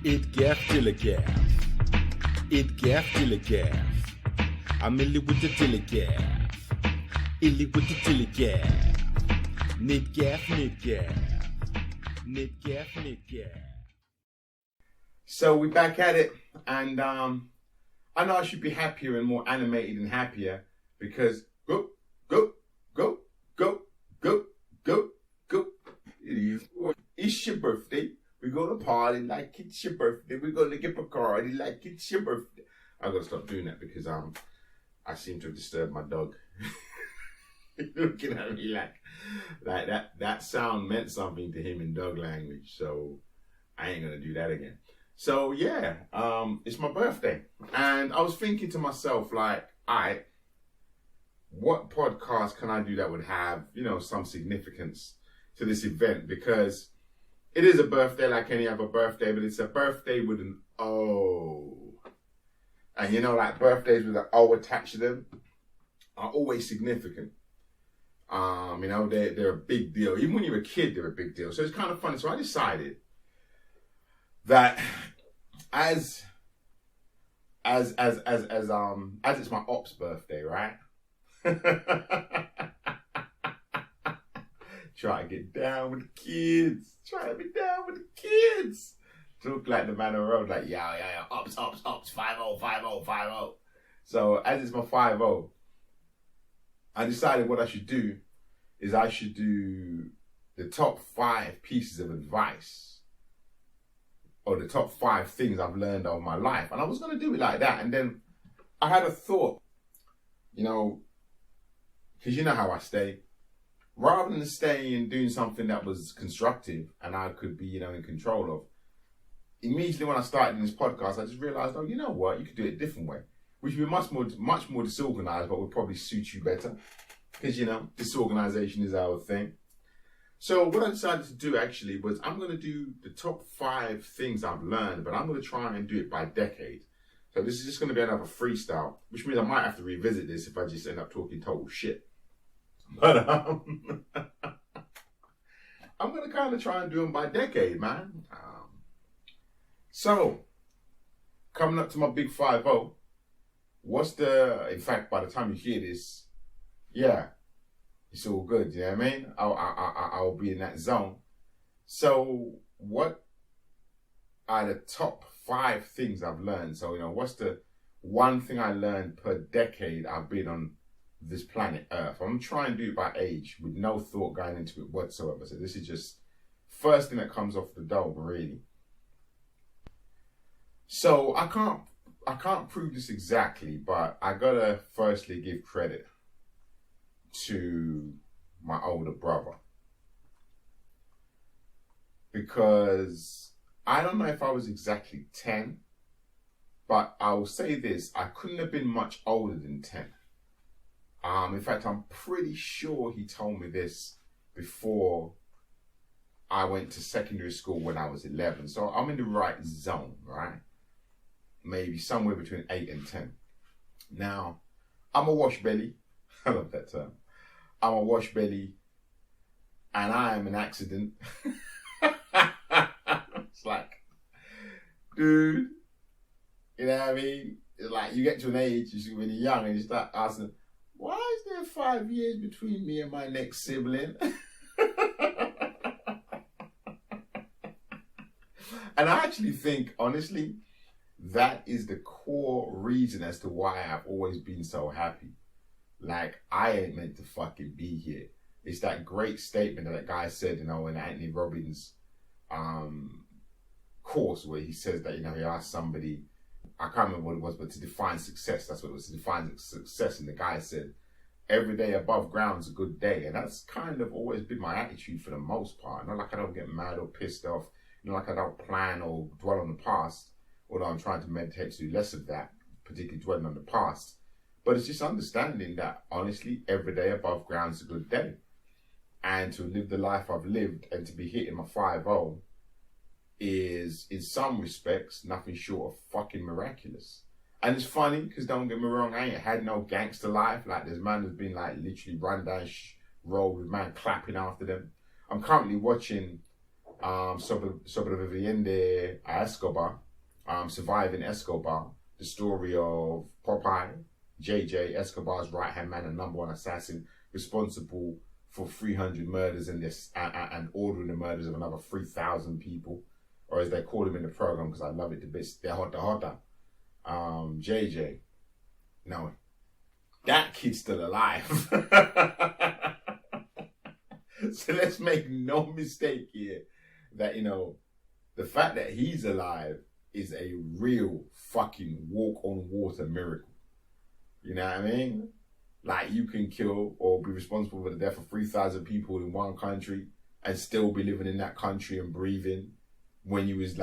Et gaff til a gaff. Et gaff til a gaff. I'm in with the till a gaff. Illy with the till a gaff. Nit gaff, nit gaff. Nit gaff, nit gaff. So we're back at it, and I know I should be happier and more animated and happier because go. It's your birthday. We're gonna party like it's your birthday. We're gonna get Bacardi like it's your birthday. I gotta stop doing that because I seem to have disturbed my dog. Looking at me like that sound meant something to him in dog language. So I ain't gonna do that again. So yeah, it's my birthday, and I was thinking to myself like, alright, what podcast can I do that would have, some significance to this event? Because it is a birthday like any other birthday, but it's a birthday with an O. And like birthdays with an O attached to them are always significant. They're a big deal. Even when you're a kid, they're a big deal. So it's kind of funny. So I decided that as it's my ops birthday, right? Try to get down with the kids. Try to be down with the kids. Talk like the man on the road, like, yeah, ops, 5-0. So, as it's my 5-0, I decided what I should do is I should do the top 5 pieces of advice or the top 5 things I've learned over my life. And I was going to do it like that. And then I had a thought, because you know how I stay. Rather than staying and doing something that was constructive and I could be, in control of, immediately when I started in this podcast, I just realized, you know what, you could do it a different way, which would be much more disorganized, but would probably suit you better. Because, disorganization is our thing. So what I decided to do actually was I'm going to do the top 5 things I've learned, but I'm going to try and do it by decade. So this is just going to be another freestyle, which means I might have to revisit this if I just end up talking total shit. But I'm going to kind of try and do them by decade, man. So, coming up to my big 5-0, in fact, by the time you hear this, yeah, it's all good, you know what I mean? I'll be in that zone. So, what are the top 5 things I've learned? So, what's the one thing I learned per decade I've been on this planet Earth? I'm trying to do it by age with no thought going into it whatsoever. So this is just first thing that comes off the dome, really. So I can't prove this exactly, but I gotta firstly give credit to my older brother, because I don't know if I was exactly 10, but I will say this: I couldn't have been much older than 10. In fact, I'm pretty sure he told me this before I went to secondary school when I was 11. So I'm in the right zone, right? Maybe somewhere between 8 and 10. Now, I'm a wash belly. I love that term. I'm a wash belly, and I am an accident. It's like, dude, you know what I mean? It's like you get to an age when you're young and you start asking, why is there 5 years between me and my next sibling? And I actually think, honestly, that is the core reason as to why I've always been so happy. Like, I ain't meant to fucking be here. It's that great statement that guy said, in Anthony Robbins' course, where he says that, he asked somebody, I can't remember what it was, but to define success, that's what it was, to define success. And the guy said, every day above ground's a good day. And that's kind of always been my attitude for the most part. Not like I don't get mad or pissed off, not like I don't plan or dwell on the past, although I'm trying to meditate to do less of that, particularly dwelling on the past. But it's just understanding that, honestly, every day above ground's a good day. And to live the life I've lived and to be hitting my 5-0 is, in some respects, nothing short of fucking miraculous. And it's funny, because don't get me wrong, I ain't had no gangster life. Like, there's man who's been, literally run down road with man clapping after them. I'm currently watching Sobreviviendo a Escobar, Surviving Escobar, the story of Popeye, JJ, Escobar's right-hand man and number one assassin, responsible for 300 murders and ordering the murders of another 3,000 people, or as they call him in the program, because I love it to bits, the Hota. JJ. No, that kid's still alive. So let's make no mistake here that, the fact that he's alive is a real fucking walk on water miracle. You know what I mean? Like, you can kill or be responsible for the death of 3,000 people in one country and still be living in that country and breathing, when you was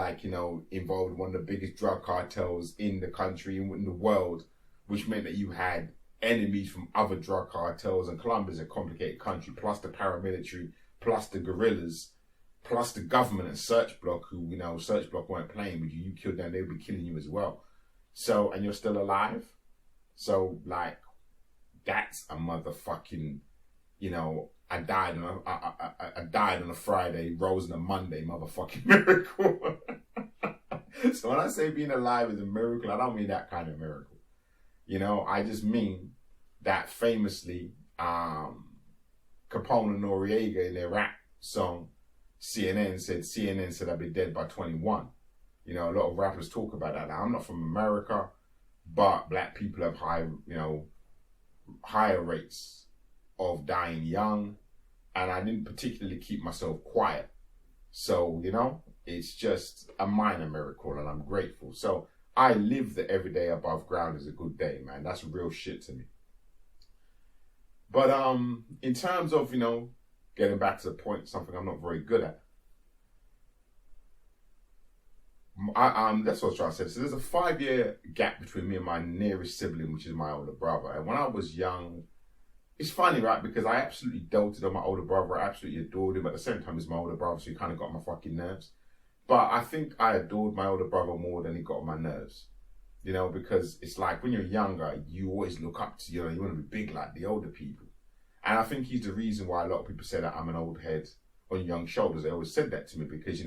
involved in one of the biggest drug cartels in the country and in the world, which meant that you had enemies from other drug cartels, and Colombia's a complicated country, plus the paramilitary, plus the guerrillas, plus the government and Search Block, who, Search Block weren't playing with you. You killed them, they would be killing you as well. So, and you're still alive. So, that's a motherfucking, I died on a Friday, rose on a Monday, motherfucking miracle. So when I say being alive is a miracle, I don't mean that kind of miracle. I just mean that famously, Capone and Noriega in their rap song, CNN said I'd be dead by 21. A lot of rappers talk about that. Now, I'm not from America, but black people have higher rates of dying young, and I didn't particularly keep myself quiet. So, it's just a minor miracle, and I'm grateful. So I live the everyday above ground is a good day, man. That's real shit to me. But in terms of, getting back to the point, something I'm not very good at. That's what I was trying to say. So there's a 5-year gap between me and my nearest sibling, which is my older brother. And when I was young, it's funny, right? Because I absolutely doted on my older brother. I absolutely adored him. At the same time, he's my older brother, so he kind of got on my fucking nerves. But I think I adored my older brother more than he got on my nerves. Because it's like when you're younger, you always look up to, you want to be big like the older people. And I think he's the reason why a lot of people say that I'm an old head on young shoulders. They always said that to me because,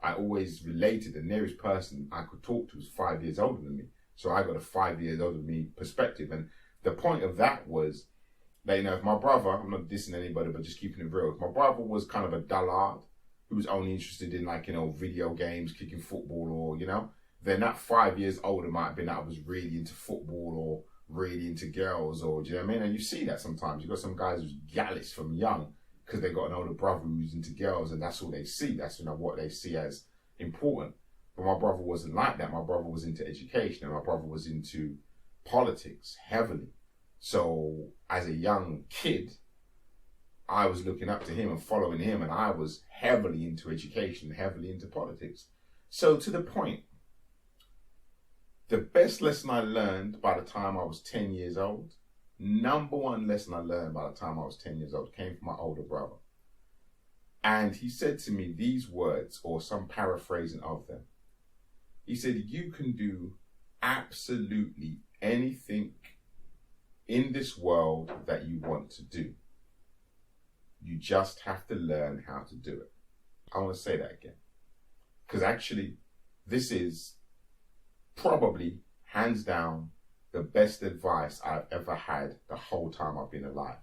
I always related the nearest person I could talk to was 5 years older than me. So I got a 5 years older than me perspective. And the point of that was that, if my brother, I'm not dissing anybody, but just keeping it real, if my brother was kind of a dullard who was only interested in video games, kicking football or, then that 5 years older might have been that I was really into football or really into girls or, do you know what I mean? And you see that sometimes. You got some guys who's gallus from young because they got an older brother who's into girls and that's all they see. That's, what they see as important. But my brother wasn't like that. My brother was into education and my brother was into politics heavily. So as a young kid, I was looking up to him and following him, and I was heavily into education, heavily into politics. So to the point, the best lesson I learned by the time I was 10 years old, number one lesson I learned by the time I was 10 years old came from my older brother. And he said to me these words, or some paraphrasing of them. He said, you can do absolutely anything in this world that you want to do. You just have to learn how to do it. I want to say that again. Because actually, this is probably, hands down, the best advice I've ever had the whole time I've been alive.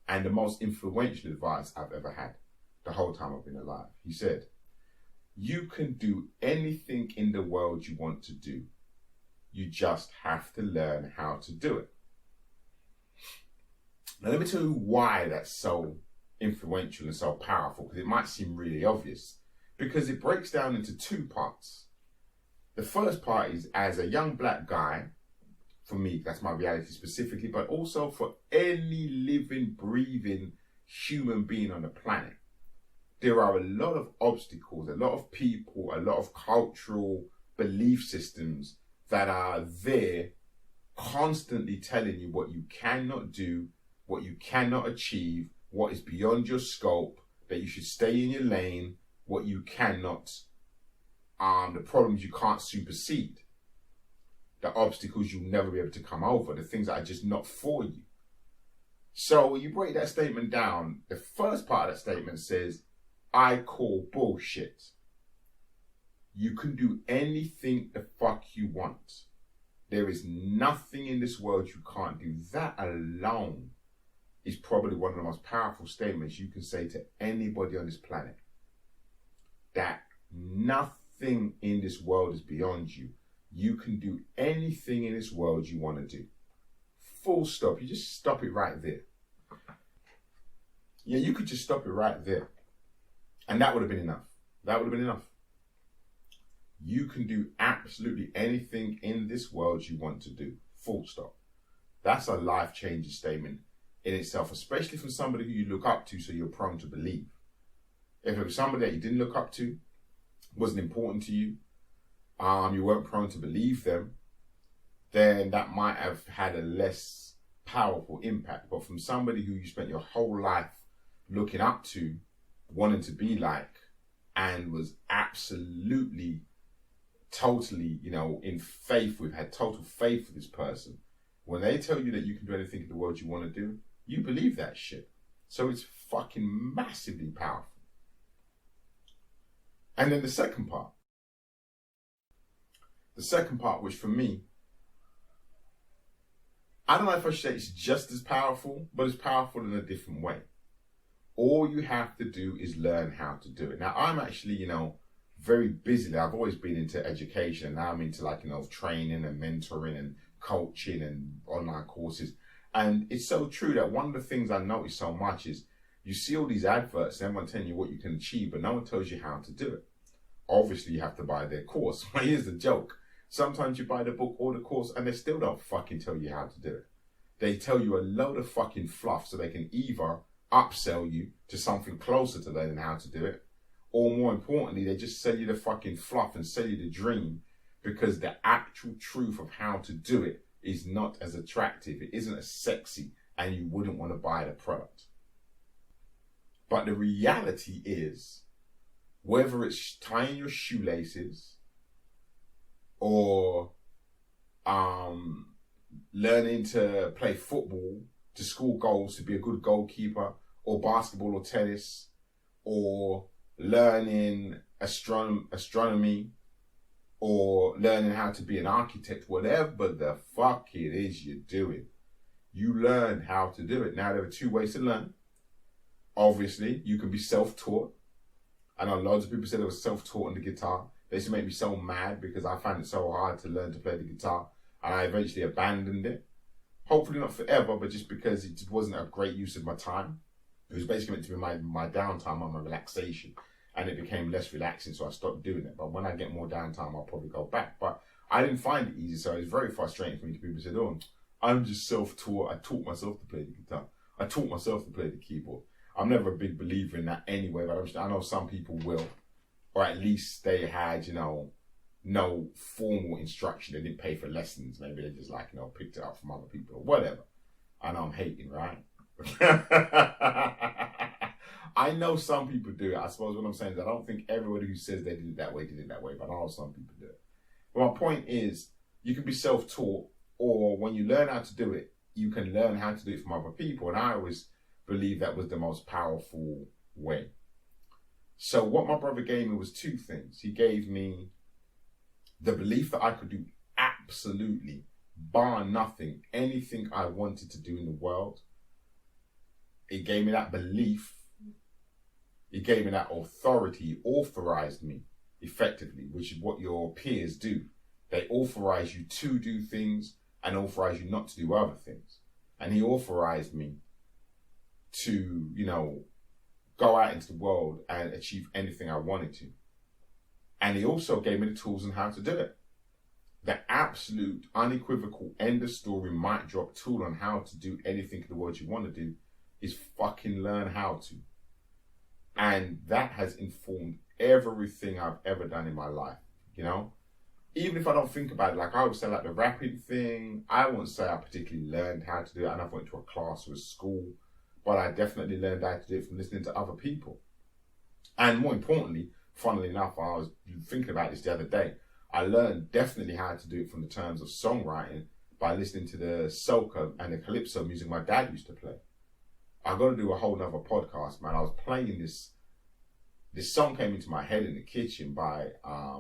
And the most influential advice I've ever had the whole time I've been alive. He said, you can do anything in the world you want to do. You just have to learn how to do it. Now, let me tell you why that's so influential and so powerful, because it might seem really obvious, because it breaks down into two parts. The first part is, as a young black guy, for me, that's my reality specifically, but also for any living, breathing human being on the planet, there are a lot of obstacles, a lot of people, a lot of cultural belief systems that are there constantly telling you what you cannot do, what you cannot achieve, what is beyond your scope, that you should stay in your lane, what you cannot, the problems you can't supersede, the obstacles you'll never be able to come over, the things that are just not for you. So when you break that statement down, the first part of that statement says, I call bullshit. You can do anything the fuck you want. There is nothing in this world you can't do. That alone is probably one of the most powerful statements you can say to anybody on this planet. That nothing in this world is beyond you. You can do anything in this world you want to do. Full stop. You just stop it right there. Yeah, you could just stop it right there. And that would have been enough. That would have been enough. You can do absolutely anything in this world you want to do. Full stop. That's a life-changing statement in itself, especially from somebody who you look up to, so you're prone to believe. If it was somebody that you didn't look up to, wasn't important to you, you weren't prone to believe them, then that might have had a less powerful impact. But from somebody who you spent your whole life looking up to, wanting to be like, and was absolutely, totally, in faith with, had total faith for this person, when they tell you that you can do anything in the world you want to do, you believe that shit. So it's fucking massively powerful. And then the second part, which for me, I don't know if I should say it's just as powerful, but it's powerful in a different way. All you have to do is learn how to do it. Now, I'm actually, very busy. I've always been into education, and now I'm into training and mentoring and coaching and online courses. And it's so true that one of the things I notice so much is you see all these adverts and everyone telling you what you can achieve, but no one tells you how to do it. Obviously, you have to buy their course. But here's the joke. Sometimes you buy the book or the course and they still don't fucking tell you how to do it. They tell you a load of fucking fluff so they can either upsell you to something closer to learning how to do it, or more importantly, they just sell you the fucking fluff and sell you the dream, because the actual truth of how to do it is not as attractive. It isn't as sexy, and you wouldn't want to buy the product. But the reality is, whether it's tying your shoelaces or learning to play football to score goals, to be a good goalkeeper, or basketball or tennis, or learning astronomy, or learning how to be an architect, whatever the fuck it is you're doing, you learn how to do it. Now, there are two ways to learn. Obviously, you can be self-taught. I know loads of people say they were self-taught on the guitar. They used to make me so mad because I found it so hard to learn to play the guitar, and I eventually abandoned it. Hopefully not forever, but just because it wasn't a great use of my time. It was basically meant to be my downtime and my relaxation, and it became less relaxing, so I stopped doing it. But when I get more downtime, I'll probably go back. But I didn't find it easy, so it was very frustrating for me to people who said, "Oh, I'm just self-taught. I taught myself to play the guitar. I taught myself to play the keyboard." I'm never a big believer in that anyway, but I know some people will, or at least they had, no formal instruction. They didn't pay for lessons. Maybe they just picked it up from other people or whatever. I know I'm hating, right? I know some people do it. I suppose what I'm saying is I don't think everybody who says they did it that way, but I know some people do it. But my point is, you can be self-taught, or when you learn how to do it, you can learn how to do it from other people. And I always believe that was the most powerful way. So what my brother gave me was two things. He gave me the belief that I could do absolutely, bar nothing, anything I wanted to do in the world. It gave me that belief. It gave me that authority. It authorized me effectively, which is what your peers do. They authorize you to do things and authorize you not to do other things. And he authorized me to, go out into the world and achieve anything I wanted to. And he also gave me the tools on how to do it. The absolute, unequivocal, end of story, mic drop tool on how to do anything in the world you want to do is fucking learn how to. And that has informed everything I've ever done in my life, Even if I don't think about it, I would say the rapping thing, I won't say I particularly learned how to do it. I never went to a class or a school, but I definitely learned how to do it from listening to other people. And more importantly, funnily enough, I was thinking about this the other day. I learned definitely how to do it from the terms of songwriting by listening to the soca and the calypso music my dad used to play. I've got to do a whole nother podcast, man. I was playing this this song came into my head in the kitchen by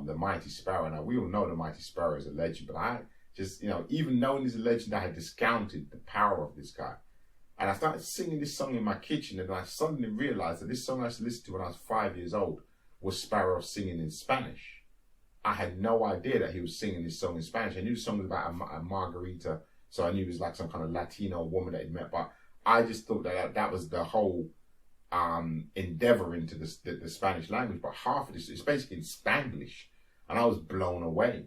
the Mighty Sparrow. Now, we all know the Mighty Sparrow is a legend, but I just, even knowing he's a legend, I had discounted the power of this guy. And I started singing this song in my kitchen, and I suddenly realized that this song I used to listen to when I was 5 years old was Sparrow singing in Spanish. I had no idea that he was singing this song in Spanish. I knew the song was about a margarita, so I knew it was like some kind of Latino woman that he'd met, but I just thought that was the whole endeavor into the Spanish language. But half of this is basically in Spanglish, and I was blown away.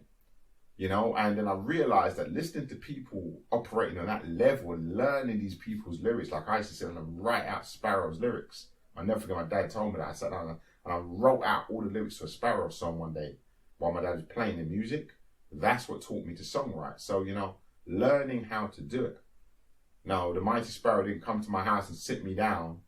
And then I realized that listening to people operating on that level and learning these people's lyrics, like I used to sit down and write out Sparrow's lyrics. I'll never forget, my dad told me that. I sat down and I wrote out all the lyrics for a Sparrow song one day while my dad was playing the music. That's what taught me to songwrite. So, learning how to do it. Now, the Mighty Sparrow didn't come to my house and sit me down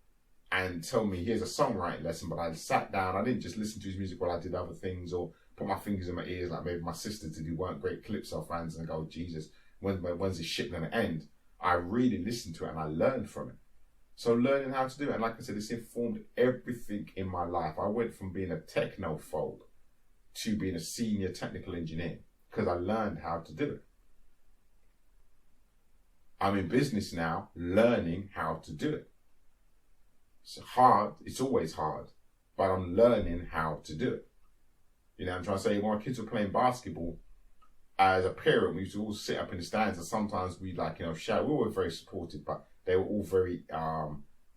and tell me, here's a songwriting lesson, but I sat down. I didn't just listen to his music while I did other things or put my fingers in my ears like maybe my sister did, who weren't great Calypso fans, and go, Jesus, when's this shit going to end? I really listened to it and I learned from it. So learning how to do it, and like I said, it's informed everything in my life. I went from being a technophobe to being a senior technical engineer because I learned how to do it. I'm in business now, learning how to do it. It's hard, it's always hard, but I'm learning how to do it. I'm trying to say, when my kids were playing basketball, as a parent, we used to all sit up in the stands, and sometimes we'd shout. We were very supportive, but they were all very,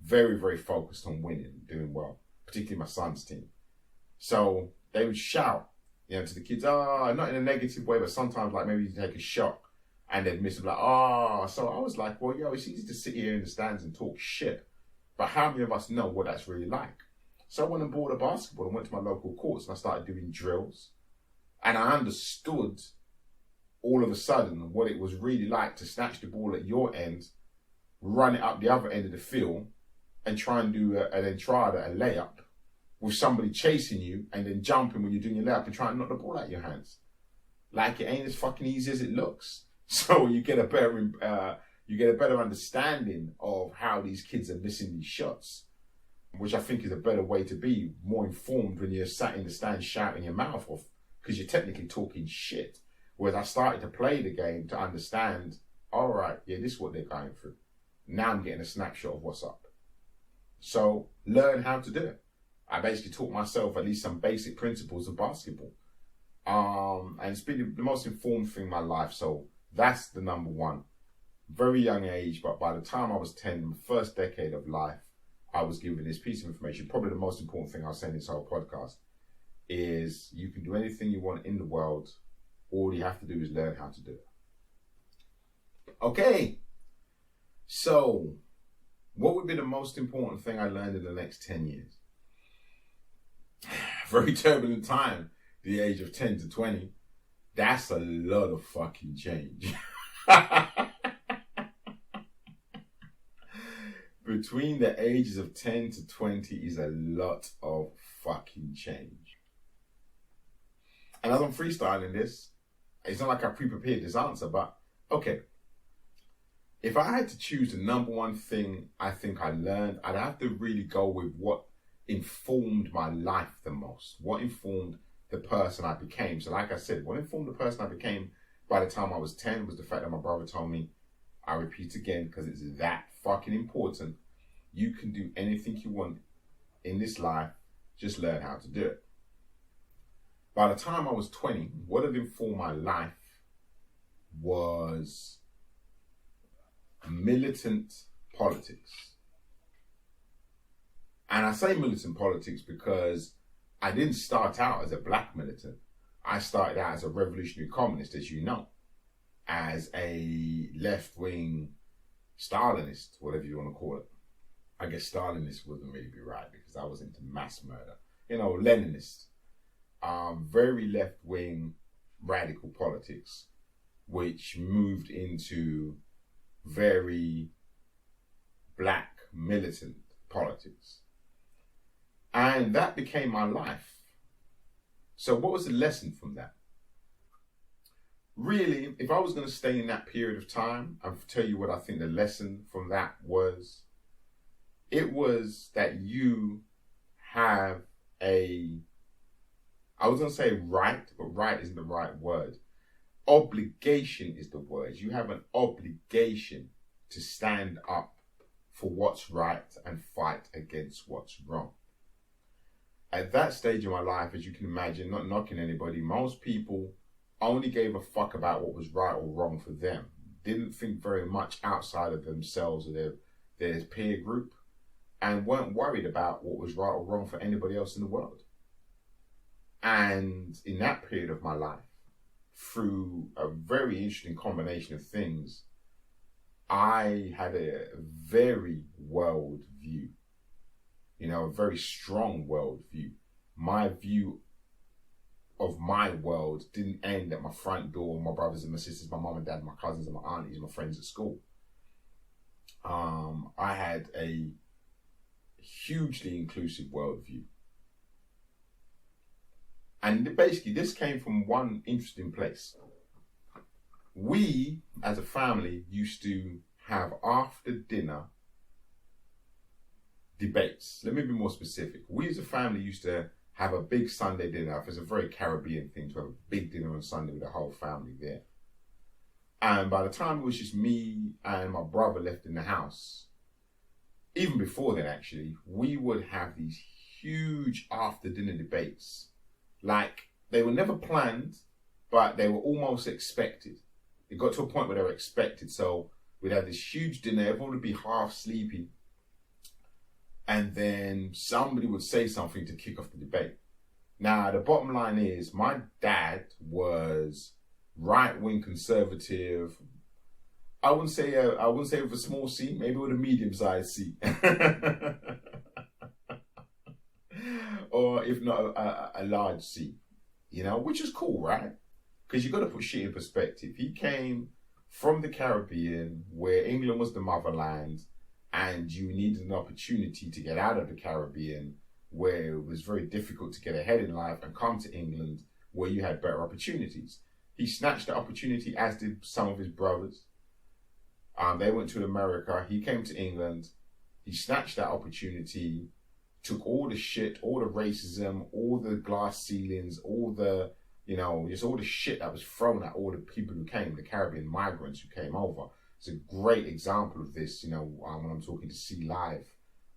very, very focused on winning, doing well, particularly my son's team. So they would shout, to the kids, not in a negative way, but sometimes like maybe you take a shot and they'd miss it, like, So I was like, well, it's easy to sit here in the stands and talk shit, but how many of us know what that's really like? So I went and bought a basketball and went to my local courts, and I started doing drills. And I understood all of a sudden what it was really like to snatch the ball at your end, run it up the other end of the field, and try and do an entrada, a layup, with somebody chasing you, and then jumping when you're doing your layup and trying to knock the ball out of your hands. Like, it ain't as fucking easy as it looks. So you get a better understanding of how these kids are missing these shots, which I think is a better way to be, more informed when you're sat in the stand shouting your mouth off, because you're technically talking shit. Whereas I started to play the game to understand, all right, this is what they're going through. Now I'm getting a snapshot of what's up. So learn how to do it. I basically taught myself at least some basic principles of basketball. And it's been the most informed thing in my life. So that's the number one. Very young age, but by the time I was 10, my first decade of life, I was given this piece of information. Probably the most important thing I'll say in this whole podcast is you can do anything you want in the world. All you have to do is learn how to do it. Okay. So what would be the most important thing I learned in the next 10 years? Very turbulent time, the age of 10 to 20. That's a lot of fucking change. Between the ages of 10 to 20 is a lot of fucking change. And as I'm freestyling this, it's not like I pre-prepared this answer, but okay. If I had to choose the number one thing I think I learned, I'd have to really go with what informed my life the most. What informed the person I became. So like I said, what informed the person I became by the time I was 10 was the fact that my brother told me, I repeat again, because it's that fucking important, you can do anything you want in this life, just learn how to do it. By the time I was 20, what had informed my life was militant politics. And I say militant politics because I didn't start out as a black militant. I started out as a revolutionary communist, as you know, as a left-wing Stalinist, whatever you want to call it. I guess Stalinist wouldn't really be right because I was into mass murder. Leninist. Very left-wing radical politics, which moved into very black militant politics. And that became my life. So what was the lesson from that? Really, if I was going to stay in that period of time, I'll tell you what I think the lesson from that was. It was that you have I was going to say right, but right isn't the right word. Obligation is the word. You have an obligation to stand up for what's right and fight against what's wrong. At that stage of my life, as you can imagine, not knocking anybody, most people only gave a fuck about what was right or wrong for them. Didn't think very much outside of themselves or their peer group, and weren't worried about what was right or wrong for anybody else in the world. And in that period of my life, through a very interesting combination of things, I had a very world view, a very strong world view. My view of my world didn't end at my front door, my brothers and my sisters, my mom and dad, my cousins and my aunties, my friends at school. I had a hugely inclusive worldview. And basically, this came from one interesting place. We, as a family, used to have after dinner debates. Let me be more specific. We, as a family, used to have a big Sunday dinner. It's a very Caribbean thing to have a big dinner on Sunday with the whole family there. And by the time it was just me and my brother left in the house, even before then actually, we would have these huge after dinner debates. Like, they were never planned, but they were almost expected. It got to a point where they were expected. So we'd have this huge dinner, everyone would be half sleepy, and then somebody would say something to kick off the debate. Now, the bottom line is, my dad was right-wing conservative. I wouldn't say with a small C, maybe with a medium-sized C. Or if not a large C, which is cool, right? Because you got to put shit in perspective. He came from the Caribbean, where England was the motherland, and you needed an opportunity to get out of the Caribbean, where it was very difficult to get ahead in life, and come to England, where you had better opportunities. He snatched the opportunity, as did some of his brothers. They went to America. He came to England. He snatched that opportunity, took all the shit, all the racism, all the glass ceilings, all the, just all the shit that was thrown at all the people who came, the Caribbean migrants who came over. It's a great example of this, when I'm talking to C Live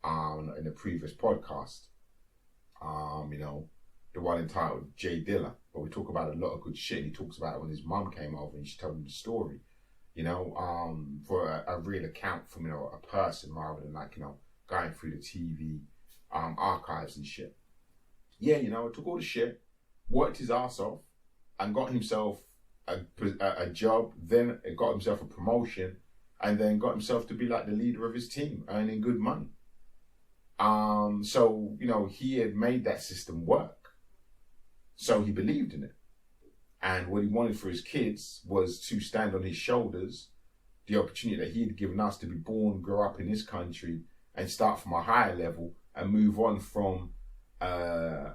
in the previous podcast, the one entitled Jay Dilla. But we talk about a lot of good shit. He talks about it when his mum came over and she told him the story, for a real account from, a person rather than going through the TV archives and shit. Yeah, took all the shit, worked his ass off, and got himself a job, then got himself a promotion, and then got himself to be like the leader of his team, earning good money. So, he had made that system work. So he believed in it. And what he wanted for his kids was to stand on his shoulders, the opportunity that he had given us to be born, grow up in this country, and start from a higher level and move on from a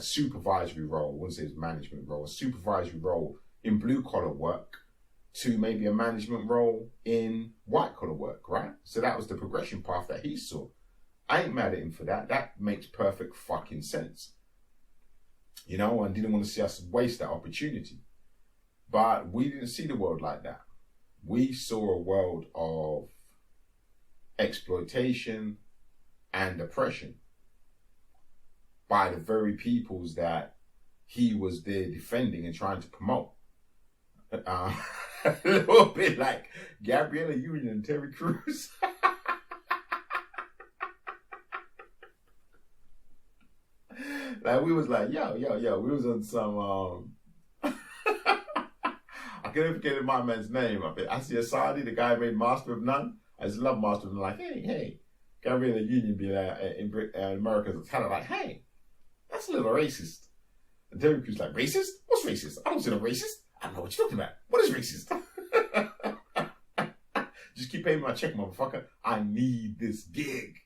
supervisory role. I wouldn't say it's management role, a supervisory role in blue collar work to maybe a management role in white collar work, right? So that was the progression path that he saw. I ain't mad at him for that. That makes perfect fucking sense. And didn't want to see us waste that opportunity. But we didn't see the world like that. We saw a world of exploitation and oppression by the very peoples that he was there defending and trying to promote. A little bit like Gabriella Union and Terry Crews. Like, we was like, yo, we was on some, I can't forget my man's name. I see Asadi, the guy made Master of None. I just love Master of None. Like, hey, Gabriella Union be like, in America, it's kind of like, hey, that's a little racist. And Terry Crews like, racist? What's racist? I don't see no racist. I don't know what you're talking about. What is racist? Just keep paying my check, motherfucker. I need this gig.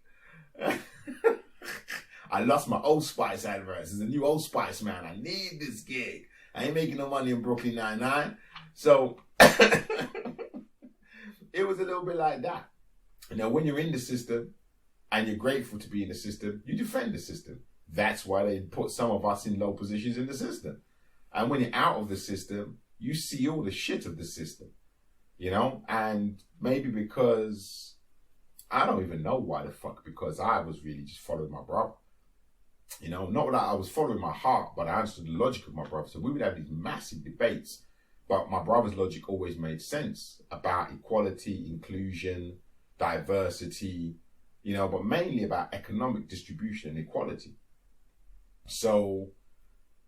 I lost my Old Spice adverts. There's a new Old Spice, man. I need this gig. I ain't making no money in Brooklyn Nine-Nine. So it was a little bit like that. When you're in the system, and you're grateful to be in the system, you defend the system. That's why they put some of us in low positions in the system. And when you're out of the system, you see all the shit of the system, you know? And maybe because, I don't even know why the fuck, because I was really just following my brother. You know, not that I was following my heart, but I understood the logic of my brother. So we would have these massive debates, but my brother's logic always made sense about equality, inclusion, diversity, you know, but mainly about economic distribution and equality. So,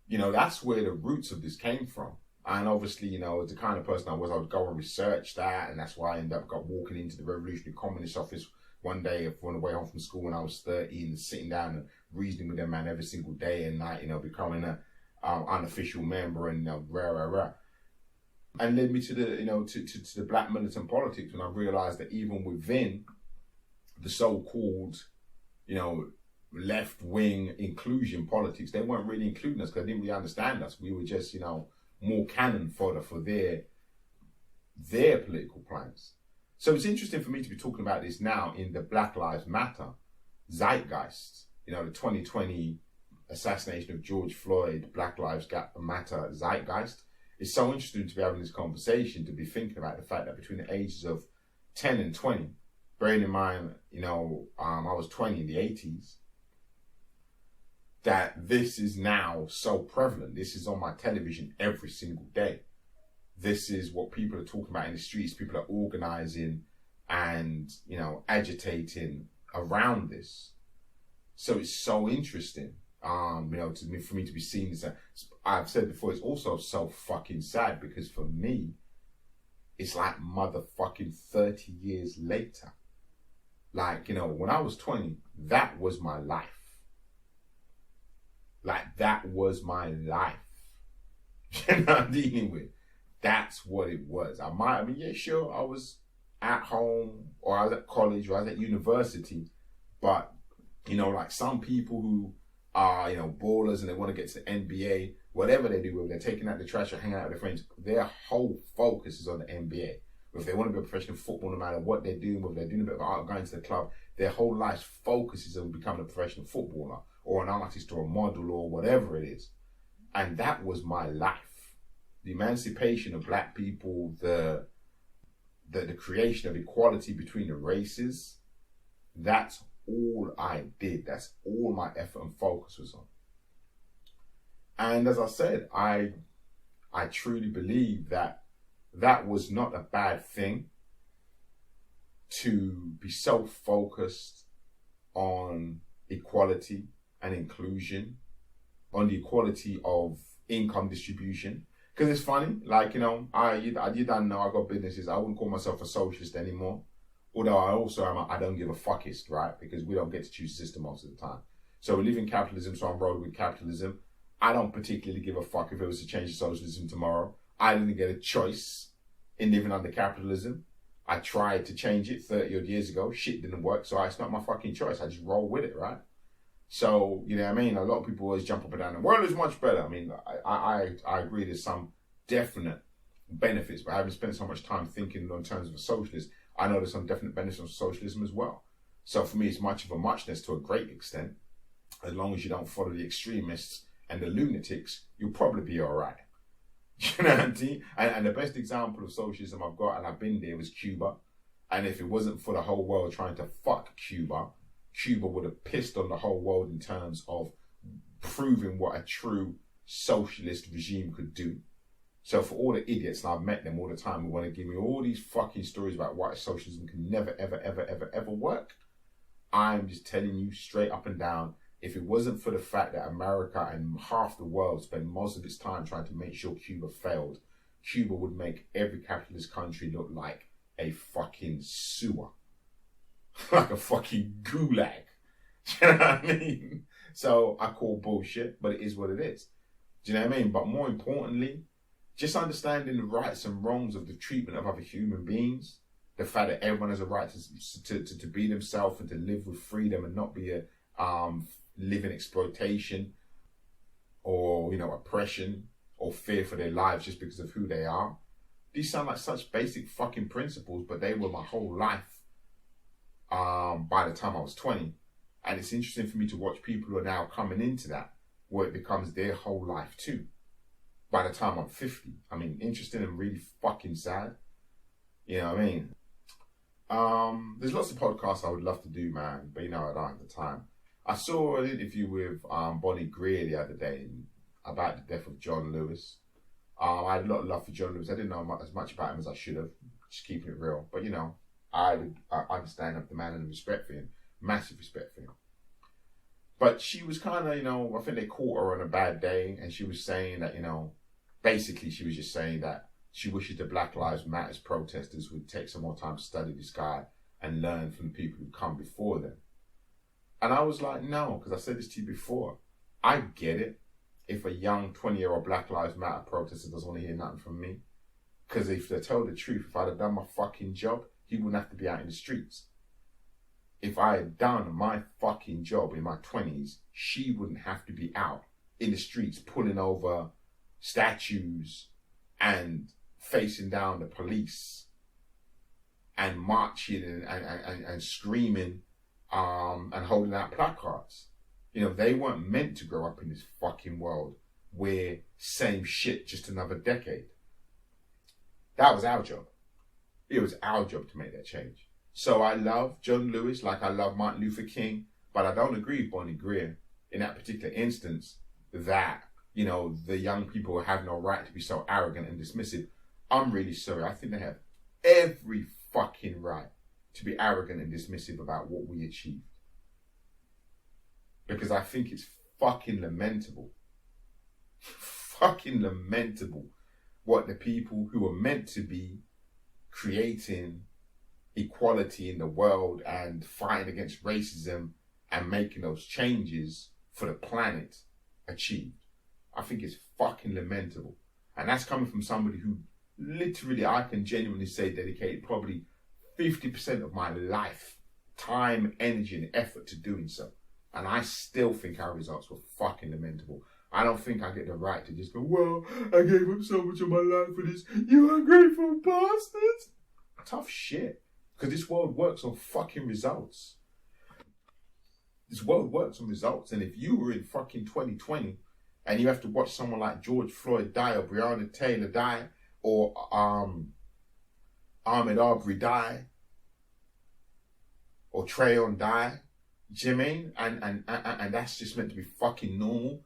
you know, that's where the roots of this came from. And obviously, you know, as the kind of person I would go and research that. And that's why I ended up walking into the Revolutionary Communist Office one day on the way home from school when I was 13, sitting down and reasoning with them, man, every single day and night, you know, becoming a unofficial member and, you know, rah. And led me to the, you know, to the black militant politics when I realized that even within the so-called, you know, left-wing inclusion politics, they weren't really including us because they didn't really understand us. We were just, you know, more cannon fodder for their political plans. So it's interesting for me to be talking about this now in the Black Lives Matter zeitgeist. You know, the 2020 assassination of George Floyd, Black Lives Matter zeitgeist. It's so interesting to be having this conversation, to be thinking about the fact that between the ages of 10 and 20, bearing in mind, you know, I was 20 in the 80s, that this is now so prevalent. This is on my television every single day. This is what people are talking about in the streets. People are organizing and, you know, agitating around this. So it's so interesting, you know, for me to be seeing this. I've said before, it's also so fucking sad because for me, it's like motherfucking 30 years later. Like, you know, when I was 20, that was my life. Like, that was my life. You know what I'm dealing with? That's what it was. Yeah, sure, I was at home or I was at college or I was at university, but, you know, like some people who are, you know, ballers and they want to get to the NBA, whatever they do, whether they're taking out the trash or hanging out with their friends, their whole focus is on the NBA. If they want to be a professional footballer, no matter what they're doing, whether they're doing a bit of art, going to the club, their whole life's focus is on becoming a professional footballer or an artist or a model or whatever it is. And that was my life. The emancipation of black people, the creation of equality between the races, that's all I did. That's all my effort and focus was on. And as I said, I truly believe that was not a bad thing to be so focused on equality and inclusion, on the equality of income distribution. Because it's funny, like, you know, you don't know, I got businesses. I wouldn't call myself a socialist anymore. Although I also am I don't give a fuckist, right? Because we don't get to choose the system most of the time. So we live in capitalism, so I'm rolling with capitalism. I don't particularly give a fuck if it was to change to socialism tomorrow. I didn't get a choice in living under capitalism. I tried to change it 30 odd years ago. Shit didn't work, so it's not my fucking choice. I just roll with it, right? So, you know what I mean? A lot of people always jump up and down. The world is much better. I mean, I agree there's some definite benefits, but I haven't spent so much time thinking in terms of a socialist. I know there's some definite benefits of socialism as well. So for me, it's much of a muchness to a great extent. As long as you don't follow the extremists and the lunatics, you'll probably be all right. You know what I'm saying? And the best example of socialism I've got, and I've been there, was Cuba. And if it wasn't for the whole world trying to fuck Cuba, Cuba would have pissed on the whole world in terms of proving what a true socialist regime could do. So for all the idiots, and I've met them all the time, who want to give me all these fucking stories about why socialism can never, ever, ever, ever, ever work, I'm just telling you straight up and down, if it wasn't for the fact that America and half the world spent most of its time trying to make sure Cuba failed, Cuba would make every capitalist country look like a fucking sewer. Like a fucking gulag. Do you know what I mean? So I call bullshit, but it is what it is. Do you know what I mean? But more importantly, just understanding the rights and wrongs of the treatment of other human beings, the fact that everyone has a right to be themselves and to live with freedom and not be a live in exploitation or, you know, oppression or fear for their lives just because of who they are. These sound like such basic fucking principles, but they were my whole life by the time I was 20. And it's interesting for me to watch people who are now coming into that, where it becomes their whole life too. By the time I'm 50. I mean, interesting and really fucking sad. You know what I mean? There's lots of podcasts I would love to do, man, but I don't have the time. I saw an interview with Bonnie Greer the other day about the death of John Lewis. I had a lot of love for John Lewis. I didn't know as much about him as I should have, just keeping it real. But I understand the man and respect for him, massive respect for him. But she was kind of, I think they caught her on a bad day, and she was saying that, basically she was just saying that she wishes the Black Lives Matter protesters would take some more time to study this guy and learn from the people who come before them. And I was like, no, because I said this to you before. I get it if a young 20-year-old Black Lives Matter protester doesn't want to hear nothing from me. Because if they tell the truth, if I'd have done my fucking job, he wouldn't have to be out in the streets. If I had done my fucking job in my 20s, she wouldn't have to be out in the streets pulling over statues and facing down the police and marching and screaming and holding out placards. They weren't meant to grow up in this fucking world where same shit, just another decade. That was our job. It was our job to make that change. So I love John Lewis like I love Martin Luther King, but I don't agree with Bonnie Greer in that particular instance that, the young people have no right to be so arrogant and dismissive. I'm really sorry. I think they have every fucking right to be arrogant and dismissive about what we achieved. Because I think it's fucking lamentable. Fucking lamentable what the people who are meant to be creating equality in the world and fighting against racism and making those changes for the planet achieved. I think it's fucking lamentable. And that's coming from somebody who literally, I can genuinely say, dedicated probably 50% of my life, time, energy, and effort to doing so. And I still think our results were fucking lamentable. I don't think I get the right to just go, well, I gave up so much of my life for this, you ungrateful bastards. Tough shit. Because this world works on fucking results. This world works on results. And if you were in fucking 2020 and you have to watch someone like George Floyd die or Breonna Taylor die or Ahmaud Arbery die or Trayon die, do you know what I mean? And that's just meant to be fucking normal.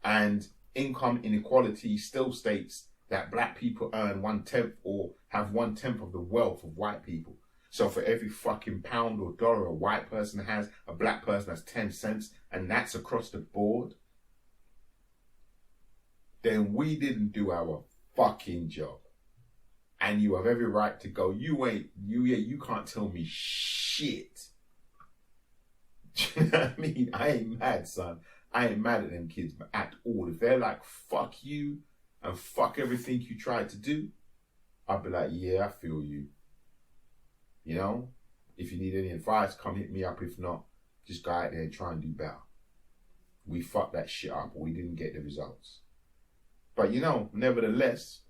And income inequality still states that black people earn 1/10 or have 1/10 of the wealth of white people. So for every fucking pound or dollar a white person has, a black person has 10 cents, and that's across the board. Then we didn't do our fucking job. And you have every right to go, you can't tell me shit. Do you know what I mean? I ain't mad, son. I ain't mad at them kids at all. If they're like, fuck you and fuck everything you tried to do, I'd be like, yeah, I feel you. If you need any advice, come hit me up. If not, just go out there and try and do better. We fucked that shit up, or we didn't get the results. But nevertheless,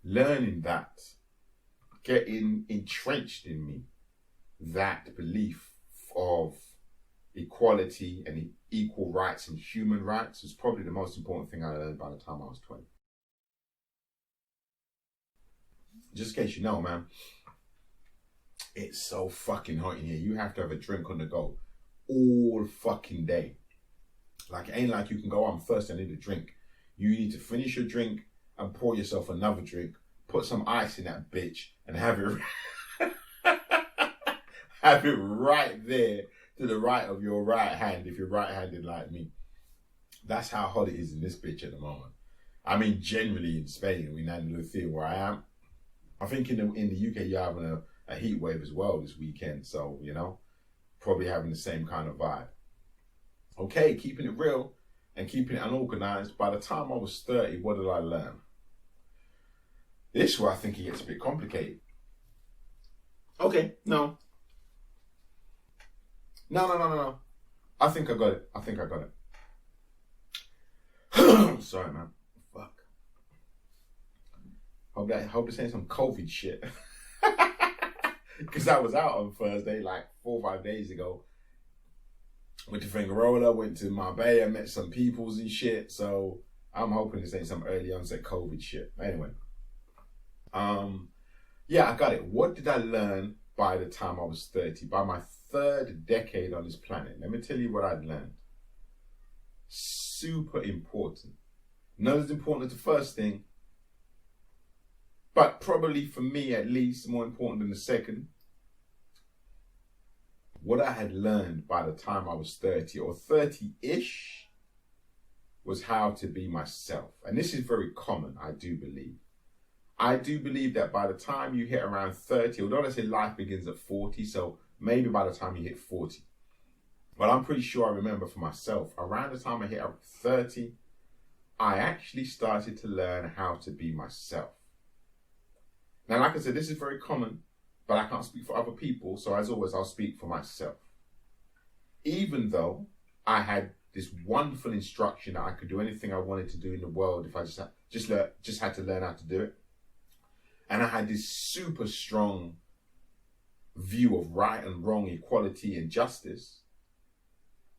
learning that, getting entrenched in me, that belief of equality and equal rights and human rights was probably the most important thing I learned by the time I was 20. Just in case you know, man, it's so fucking hot in here. You have to have a drink on the go all fucking day. Like, it ain't like you can go, I'm thirsty, I need a drink. You need to finish your drink and pour yourself another drink, put some ice in that bitch, and have it have it right there to the right of your right hand if you're right-handed like me. That's how hot it is in this bitch at the moment. I mean, generally in Spain, we had a little thing where I am. I think in the UK you're having a heat wave as well this weekend, so probably having the same kind of vibe. Okay, keeping it real and keeping it unorganized. By the time I was 30, what did I learn? This is where I think it gets a bit complicated. Okay, no. I think I got it. Sorry, man. Fuck. Hope this ain't some COVID shit. Because I was out on Thursday, like 4 or 5 days ago. Went to Fingarola, went to Marbella, met some peoples and shit. So I'm hoping this ain't some early onset COVID shit. Anyway. Yeah, I got it. What did I learn by the time I was 30? By my third decade on this planet. Let me tell you what I'd learned. Super important. Not as important as the first thing, but probably for me at least more important than the second. What I had learned by the time I was 30 or 30-ish was how to be myself. And this is very common, I do believe. I do believe that by the time you hit around 30, although they say life begins at 40, so maybe by the time you hit 40. But I'm pretty sure I remember for myself, around the time I hit 30, I actually started to learn how to be myself. Now, like I said, this is very common, but I can't speak for other people, so as always, I'll speak for myself. Even though I had this wonderful instruction that I could do anything I wanted to do in the world if I just had to learn how to do it. And I had this super strong view of right and wrong, equality and justice.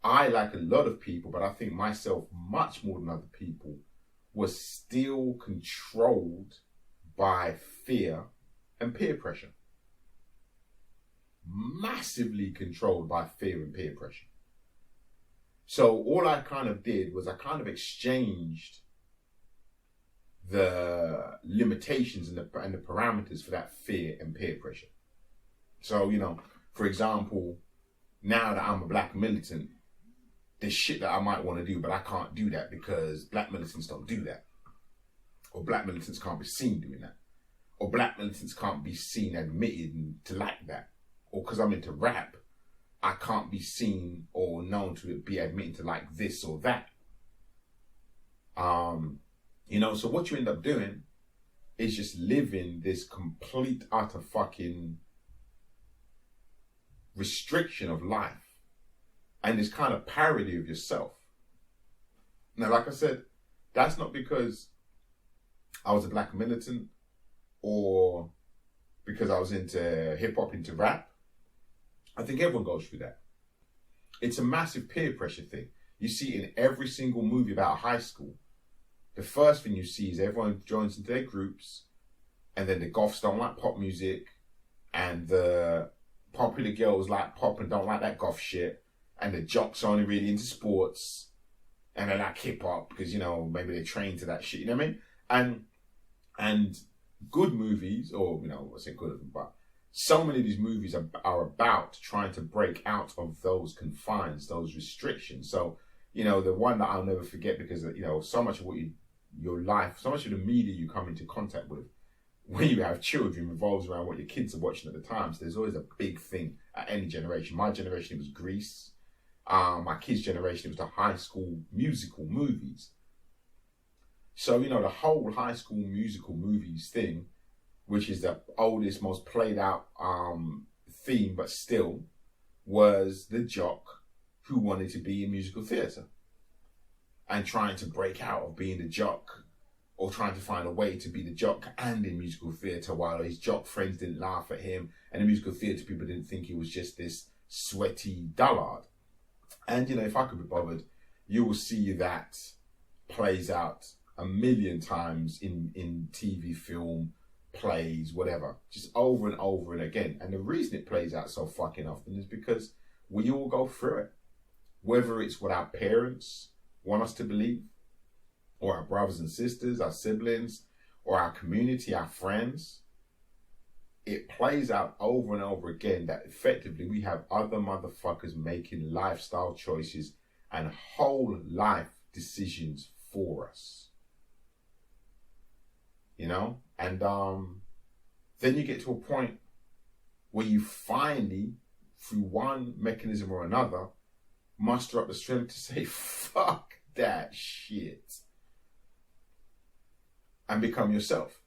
I, like a lot of people, but I think myself much more than other people, was still controlled by fear and peer pressure. Massively controlled by fear and peer pressure. So all I kind of did was I kind of exchanged the limitations and the parameters for that fear and peer pressure. So, you know, for example, now that I'm a black militant, there's shit that I might want to do, but I can't do that because black militants don't do that. Or black militants can't be seen doing that. Or black militants can't be seen admitted to like that. Or because I'm into rap, I can't be seen or known to be admitted to like this or that. You know, so what you end up doing is just living this complete, utter fucking restriction of life and this kind of parody of yourself. Now, like I said, that's not because I was a black militant or because I was into hip hop, into rap. I think everyone goes through that. It's a massive peer pressure thing. You see it in every single movie about high school. The first thing you see is everyone joins into their groups, and then the goths don't like pop music, and the popular girls like pop and don't like that goth shit, and the jocks are only really into sports, and they like hip hop because, you know, maybe they're trained to that shit, you know what I mean? And good movies, or, you know, I say good of them, but so many of these movies are about trying to break out of those confines, those restrictions. So, you know, the one that I'll never forget, because, you know, so much of what your life, so much of the media you come into contact with when you have children revolves around what your kids are watching at the time. So there's always a big thing at any generation. My generation, it was Grease. My kids' generation, it was the high school musical movies. So, you know, the whole high school musical movies thing, which is the oldest, most played out theme, but still, was the jock who wanted to be in musical theatre and trying to break out of being the jock, or trying to find a way to be the jock and in musical theatre, while his jock friends didn't laugh at him and the musical theatre people didn't think he was just this sweaty dullard. And, you know, if I could be bothered, you will see that plays out a million times in TV, film, plays, whatever, just over and over and again. And the reason it plays out so fucking often is because we all go through it. Whether it's what our parents want us to believe, or our brothers and sisters, our siblings, or our community, our friends, it plays out over and over again that effectively we have other motherfuckers making lifestyle choices and whole life decisions for us. You know? And then you get to a point where you finally, through one mechanism or another, muster up the strength to say, fuck that shit, and become yourself.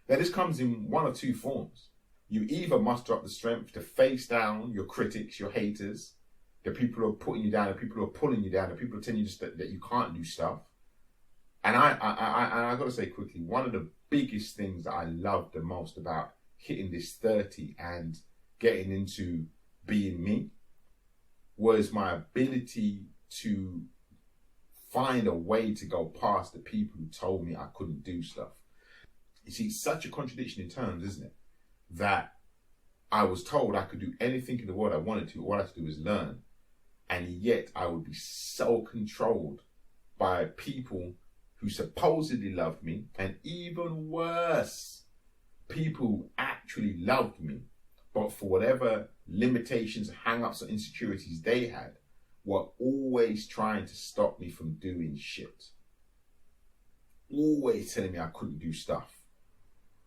Now, this comes in one of two forms. You either muster up the strength to face down your critics, your haters, the people who are putting you down, the people who are pulling you down, the people who are telling you just that you can't do stuff. And I got to say quickly, one of the biggest things that I love the most about hitting this 30 and getting into being me was my ability to find a way to go past the people who told me I couldn't do stuff. You see, it's such a contradiction in terms, isn't it? That I was told I could do anything in the world I wanted to. All I had to do was learn. And yet I would be so controlled by people who supposedly loved me, and even worse, people who actually loved me, but for whatever limitations, hang-ups, or insecurities they had, were always trying to stop me from doing shit. Always telling me I couldn't do stuff.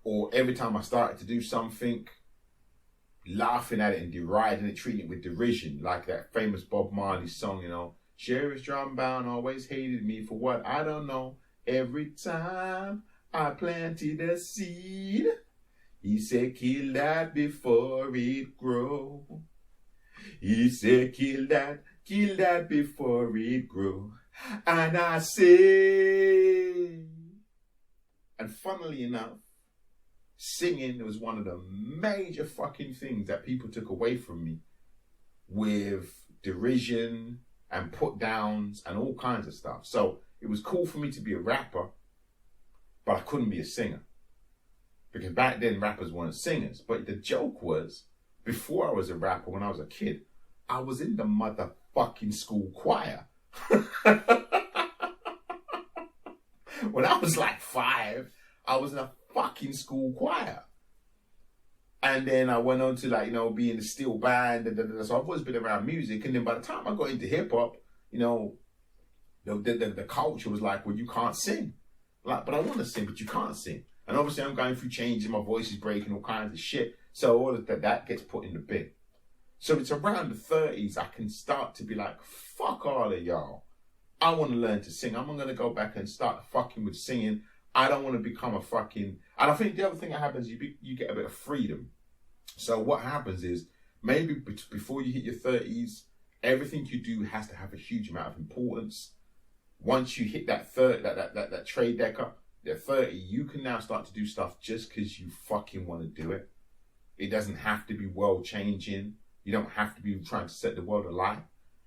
Or every time I started to do something, laughing at it and deriding it, treating it with derision, like that famous Bob Marley song, you know, Sheriff's drum bound always hated me for what I don't know. Every time I planted a seed, he said, kill that before it grow. He said, kill that before it grow. And I say, and funnily enough, singing was one of the major fucking things that people took away from me with derision and put downs and all kinds of stuff. So it was cool for me to be a rapper, but I couldn't be a singer. Because back then rappers weren't singers. But the joke was, before I was a rapper, when I was a kid, I was in the motherfucking school choir. When I was like 5, I was in a fucking school choir. And then I went on to, like, you know, be in the steel band. So I've always been around music. And then by the time I got into hip hop, you know, the culture was like, well, you can't sing. Like, but I want to sing, but you can't sing. And obviously I'm going through changes, my voice is breaking, all kinds of shit. So all of that gets put in the bin. So it's around the 30s I can start to be like, fuck all of y'all. I want to learn to sing. I'm going to go back and start fucking with singing. I don't want to become a fucking... And I think the other thing that happens, you get a bit of freedom. So what happens is, maybe before you hit your 30s, everything you do has to have a huge amount of importance. Once you hit that that trade decker, at 30, you can now start to do stuff just because you fucking want to do it. It doesn't have to be world changing. You don't have to be trying to set the world alight.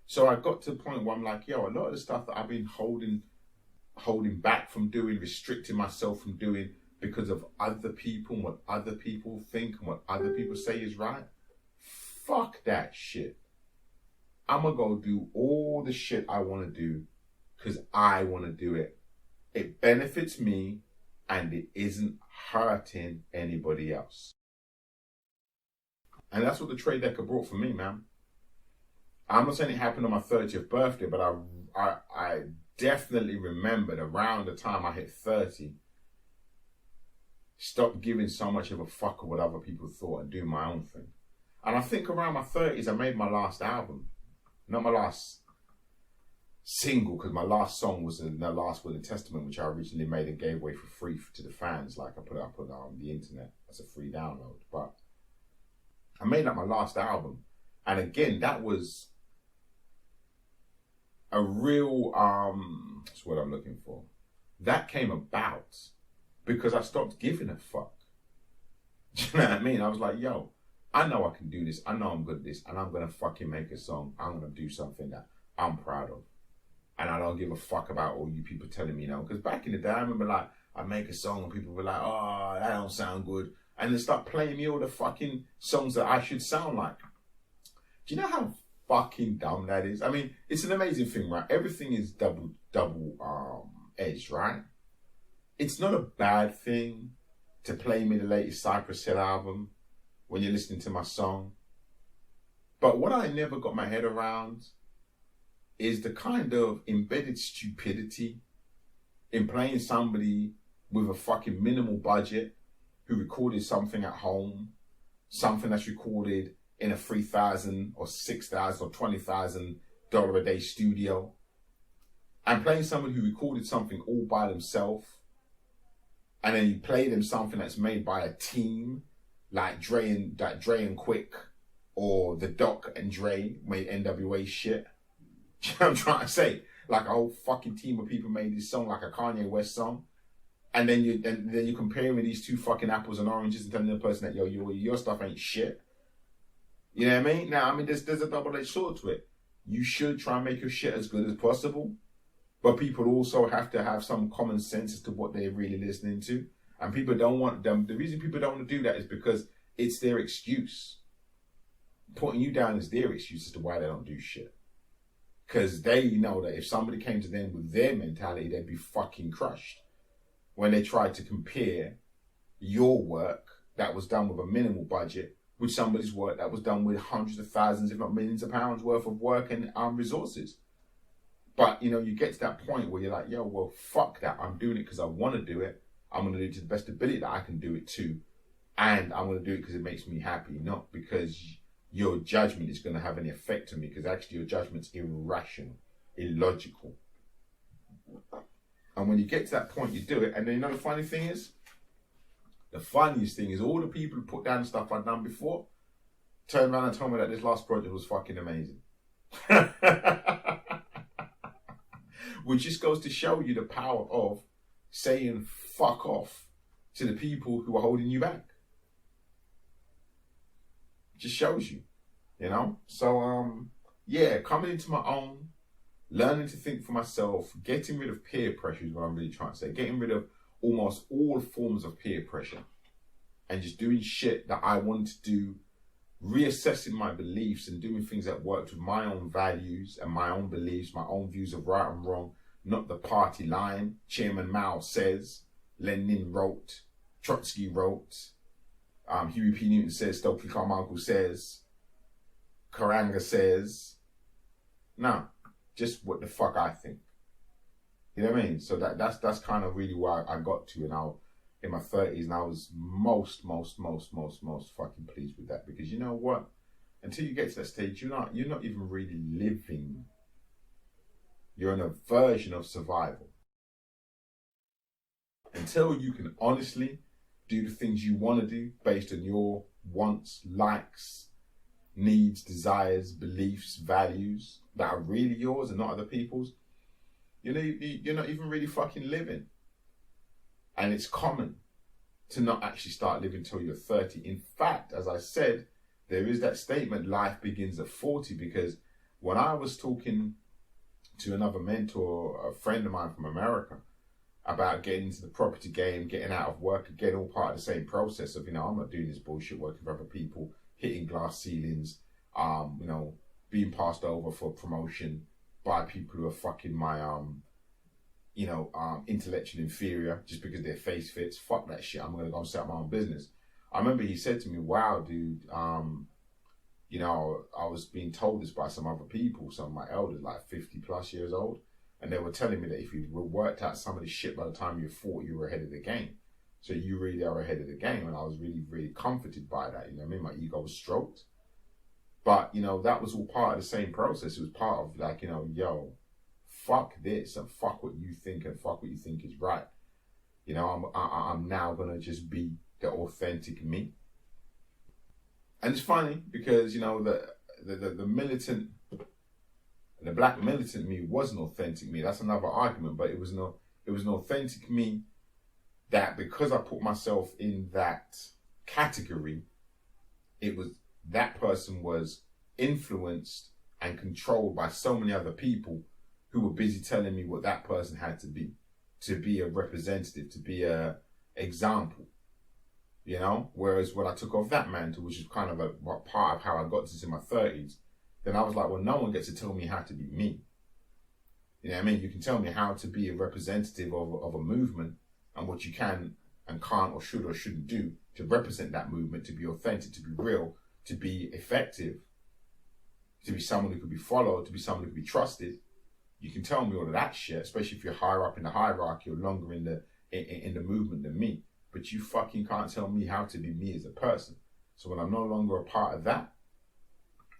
So I got to the point where I'm like, yo, a lot of the stuff that I've been holding back from doing, restricting myself from doing because of other people and what other people think and what other people say is right. Fuck that shit. I'm going to go do all the shit I want to do because I want to do it. It benefits me and it isn't hurting anybody else. And that's what the trade decker brought for me, man. I'm not saying it happened on my 30th birthday, but I definitely remembered around the time I hit 30, stop giving so much of a fuck of what other people thought and do my own thing. And I think around my 30s, I made my last album. Not my last single, because my last song was in the Last Will and Testament, which I originally made and gave away for free to the fans. Like I put it up on the internet as a free download. But I made up my last album. And again, that was a real, that's what I'm looking for. That came about because I stopped giving a fuck. Do you know what I mean? I was like, yo, I know I can do this. I know I'm good at this. And I'm going to fucking make a song. I'm going to do something that I'm proud of. And I don't give a fuck about all you people telling me, you know. Because back in the day, I remember, like, I'd make a song and people were like, oh, that don't sound good. And they start playing me all the fucking songs that I should sound like. Do you know how fucking dumb that is? I mean, it's an amazing thing, right? Everything is double edged, right? It's not a bad thing to play me the latest Cypress Hill album when you're listening to my song. But what I never got my head around is the kind of embedded stupidity in playing somebody with a fucking minimal budget who recorded something at home, something that's recorded in a $3,000 or $6,000 or $20,000 a day studio, and playing someone who recorded something all by themselves, and then you play them something that's made by a team, like Dre and Quick, or the Doc and Dre made NWA shit. Do you know what I'm trying to say? Like a whole fucking team of people made this song, like a Kanye West song. And then you're comparing these two fucking apples and oranges and telling the person that your stuff ain't shit. You know what I mean? Now, I mean, there's a double-edged sword to it. You should try and make your shit as good as possible, but people also have to have some common sense as to what they're really listening to. And people don't want them. The reason people don't want to do that is because it's their excuse. Putting you down is their excuse as to why they don't do shit. Because they know that if somebody came to them with their mentality, they'd be fucking crushed. When they tried to compare your work that was done with a minimal budget with somebody's work that was done with hundreds of thousands, if not millions of pounds worth of work and resources. But, you know, you get to that point where you're like, yo, well, fuck that. I'm doing it because I want to do it. I'm going to do it to the best ability that I can do it to. And I'm going to do it because it makes me happy, not because your judgment is going to have any effect on me, because actually your judgment's irrational, illogical. And when you get to that point, you do it. And then you know the funny thing is? The funniest thing is all the people who put down the stuff I'd done before turned around and told me that this last project was fucking amazing. Which just goes to show you the power of saying fuck off to the people who are holding you back. Just shows you, you know? So, yeah, coming into my own, learning to think for myself, getting rid of peer pressure is what I'm really trying to say. Getting rid of almost all forms of peer pressure and just doing shit that I want to do, reassessing my beliefs and doing things that worked with my own values and my own beliefs, my own views of right and wrong, not the party line. Chairman Mao says, Lenin wrote, Trotsky wrote, Huey P. Newton says, Stokely Carmichael says, Karanga says. No, just what the fuck I think. You know what I mean? So that's kind of really where I got to, and I in my 30s, and I was most fucking pleased with that, because you know what? Until you get to that stage, you're not even really living. You're in a version of survival. Until you can honestly do the things you want to do based on your wants, likes, needs, desires, beliefs, values that are really yours and not other people's, you know, you're not even really fucking living. And it's common to not actually start living till you're 30. In fact, as I said, there is that statement, life begins at 40, because when I was talking to another mentor, a friend of mine from America, about getting into the property game, getting out of work, again, all part of the same process of, you know, I'm not doing this bullshit working for other people, hitting glass ceilings, you know, being passed over for promotion by people who are fucking my, you know, intellectual inferior just because their face fits. Fuck that shit. I'm going to go and set up my own business. I remember he said to me, wow, dude, you know, I was being told this by some other people, some of my elders, like 50 plus years old. And they were telling me that if you worked out some of the shit by the time you were 40, you were ahead of the game. So you really are ahead of the game. And I was really, really comforted by that. You know what I mean? My ego was stroked. But, you know, that was all part of the same process. It was part of like, you know, yo, fuck this and fuck what you think and fuck what you think is right. You know, I'm now going to just be the authentic me. And it's funny because, you know, the militant, the black militant me was an authentic me. That's another argument, but it was an authentic me that, because I put myself in that category, that person was influenced and controlled by so many other people who were busy telling me what that person had to be a representative, to be a example, you know? Whereas when I took off that mantle, which is kind of a part of how I got to this in my 30s, then I was like, well, no one gets to tell me how to be me. You know what I mean? You can tell me how to be a representative of a movement and what you can and can't or should or shouldn't do to represent that movement, to be authentic, to be real, to be effective, to be someone who could be followed, to be someone who could be trusted. You can tell me all of that shit, especially if you're higher up in the hierarchy or longer in the movement than me. But you fucking can't tell me how to be me as a person. So when I'm no longer a part of that,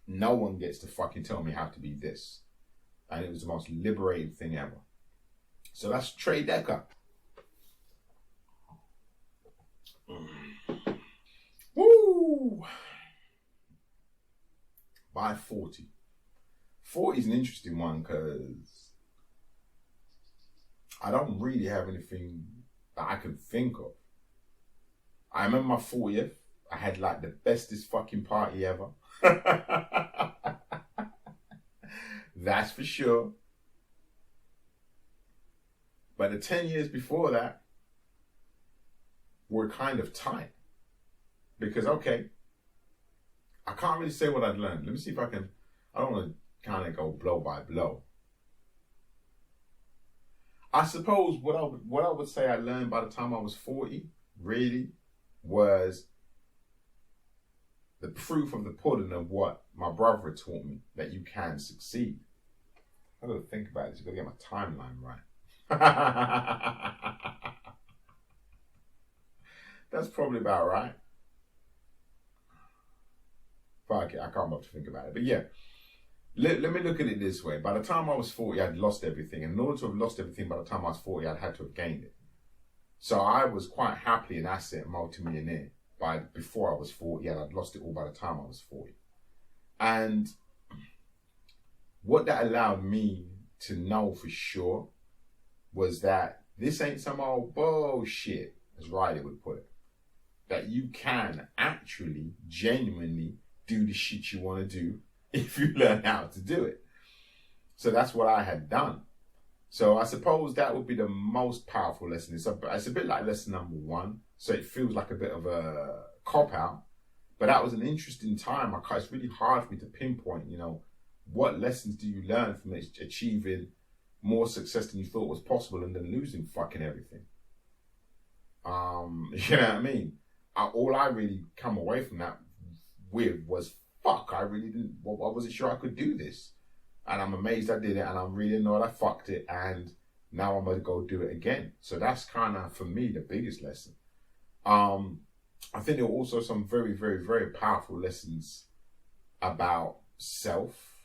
no one gets to fucking tell me how to be this. And it was the most liberating thing ever. So that's Trey Decker. Woo! By 40. 40 is an interesting one because I don't really have anything that I can think of. I remember my 40th. I had like the bestest fucking party ever. That's for sure. But the 10 years before that were kind of tight. Because, okay, I can't really say what I'd learned. Let me see if I can. I don't want to kind of go blow by blow. I suppose what I would say I learned by the time I was 40, really, was the proof of the pudding of what my brother taught me, that you can succeed. I gotta think about this. I've got to get my timeline right. That's probably about right. Fuck it, I can't bother to think about it. But yeah, let me look at it this way. By the time I was 40, I'd lost everything. And in order to have lost everything by the time I was 40, I'd had to have gained it. So I was quite happily an asset multimillionaire before I was 40, and I'd lost it all by the time I was 40. And what that allowed me to know for sure was that this ain't some old bullshit, as Riley would put it. That you can actually, genuinely do the shit you want to do if you learn how to do it. So that's what I had done. So I suppose that would be the most powerful lesson. It's a bit like lesson number 1. So it feels like a bit of a cop-out. But that was an interesting time. It's really hard for me to pinpoint, what lessons do you learn from achieving more success than you thought was possible and then losing fucking everything? You know what I mean? All I really come away from that with was, fuck, I wasn't sure I could do this. And I'm amazed I did it, and I'm really annoyed I fucked it, and now I'm going to go do it again. So that's kind of, for me, the biggest lesson. I think there were also some very, very, very powerful lessons about self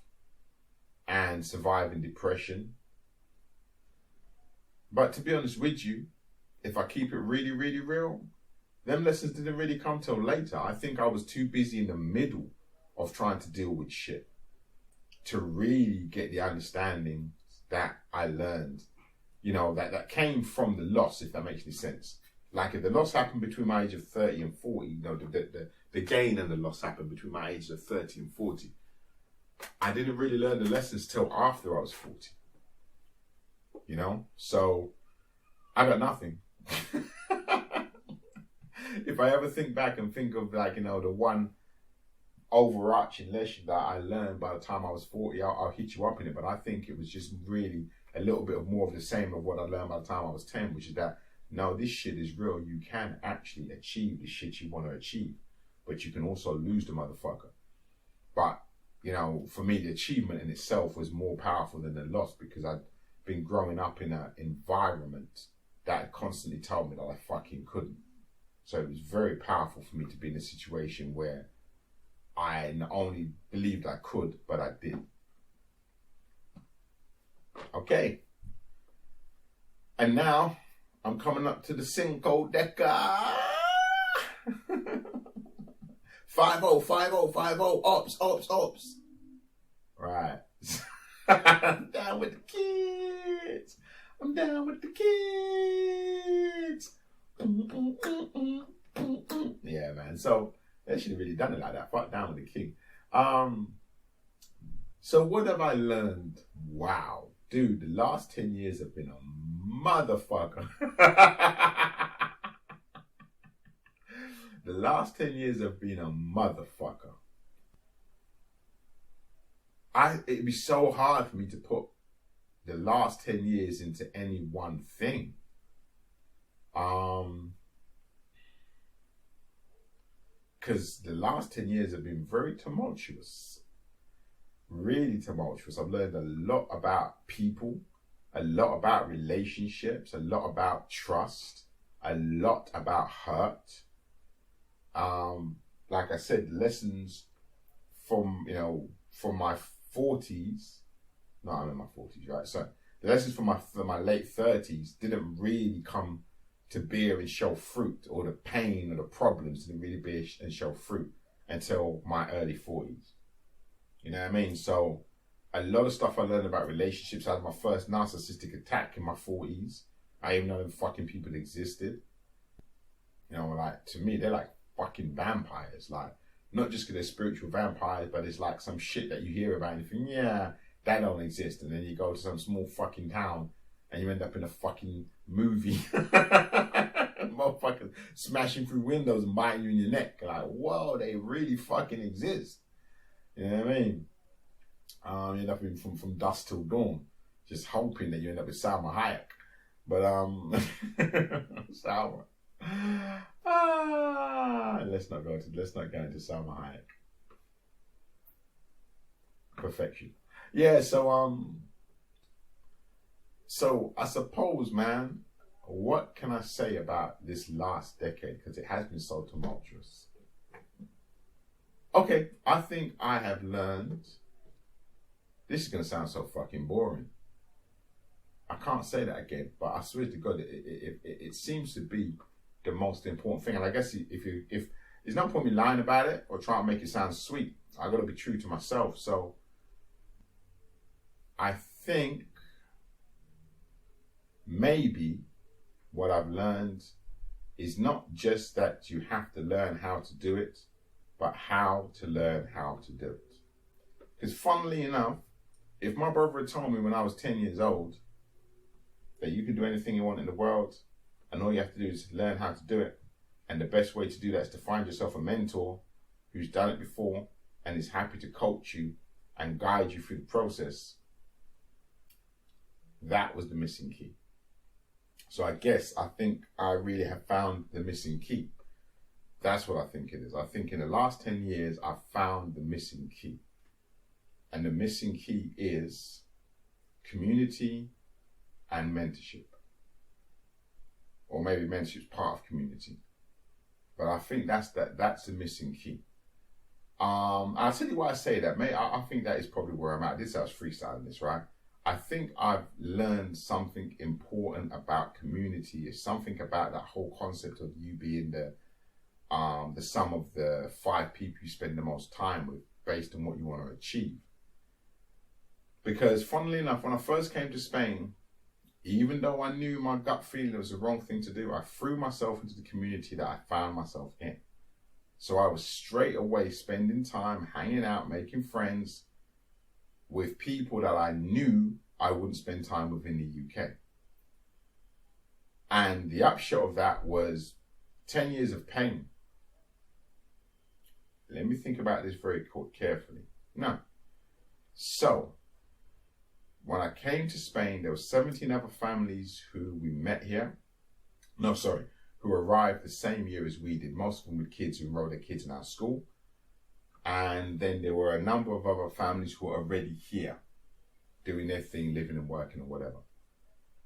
and surviving depression. But to be honest with you, if I keep it really, really real, them lessons didn't really come till later. I think I was too busy in the middle of trying to deal with shit to really get the understanding that I learned, that came from the loss, if that makes any sense. Like if the loss happened between my age of 30 and 40, the gain and the loss happened between my ages of 30 and 40. I didn't really learn the lessons till after I was 40. So I got nothing. If I ever think back and think of the one overarching lesson that I learned by the time I was 40, I'll hit you up in it. But I think it was just really a little bit of more of the same of what I learned by the time I was 10, which is that, no, this shit is real. You can actually achieve the shit you want to achieve, but you can also lose the motherfucker. But, for me, the achievement in itself was more powerful than the loss, because I'd been growing up in an environment that constantly told me that I fucking couldn't. So it was very powerful for me to be in a situation where I not only believed I could, but I did. Okay. And now I'm coming up to the Cinco Deca. 50, ops. Right. I'm down with the kids. Yeah, man. So they should have really done it like that. Fuck down with the king. So what have I learned? Wow. Dude, the last 10 years have been a motherfucker. The last 10 years have been a motherfucker. It'd be so hard for me to put the last 10 years into any one thing. Because the last 10 years have been very tumultuous. Really tumultuous. I've learned a lot about people, a lot about relationships, a lot about trust, a lot about hurt. Like I said, lessons from my 40s. No, I'm in my 40s, right? So the lessons from my late 30s didn't really come to bear and show fruit, or the pain or the problems didn't really bear and show fruit until my early 40s. You know what I mean? So a lot of stuff I learned about relationships. I had my first narcissistic attack in my 40s. I even know them fucking people existed. You know, like, to me, they're like fucking vampires. Like, not just because they're spiritual vampires, but it's like some shit that you hear about and you think, yeah, that don't exist. And then you go to some small fucking town and you end up in a fucking movie. Motherfuckers smashing through windows and biting you in your neck. Like, whoa, they really fucking exist. You know what I mean? You end up in from dusk till dawn, just hoping that you end up with Salma Hayek. But Salma. Let's not go into Salma Hayek. Perfection. Yeah, so I suppose, man, what can I say about this last decade? Because it has been so tumultuous. Okay, I think I have learned. This is going to sound so fucking boring. I can't say that again, but I swear to God, it seems to be the most important thing. And I guess if there's no point me lying about it or trying to make it sound sweet, I got to be true to myself. So I think maybe what I've learned is not just that you have to learn how to do it, but how to learn how to do it. Because funnily enough, if my brother had told me when I was 10 years old that you can do anything you want in the world and all you have to do is learn how to do it, and the best way to do that is to find yourself a mentor who's done it before and is happy to coach you and guide you through the process, that was the missing key. So I think I really have found the missing key. That's what I think it is. I think in the last 10 years, I've found the missing key. And the missing key is community and mentorship. Or maybe mentorship is part of community. But I think that's the missing key. I'll tell you why I say that. I think that is probably where I'm at. I was freestyling this, right? I think I've learned something important about community. It's something about that whole concept of you being the sum of the 5 people you spend the most time with based on what you want to achieve. Because funnily enough, when I first came to Spain, even though I knew my gut feeling it was the wrong thing to do, I threw myself into the community that I found myself in. So I was straight away spending time, hanging out, making friends with people that I knew I wouldn't spend time with in the UK. And the upshot of that was 10 years of pain. Let me think about this very carefully. No. So, when I came to Spain, there were 17 other families who we met here. Who arrived the same year as we did. Most of them with kids who enrolled their kids in our school. And then there were a number of other families who were already here, doing their thing, living and working or whatever.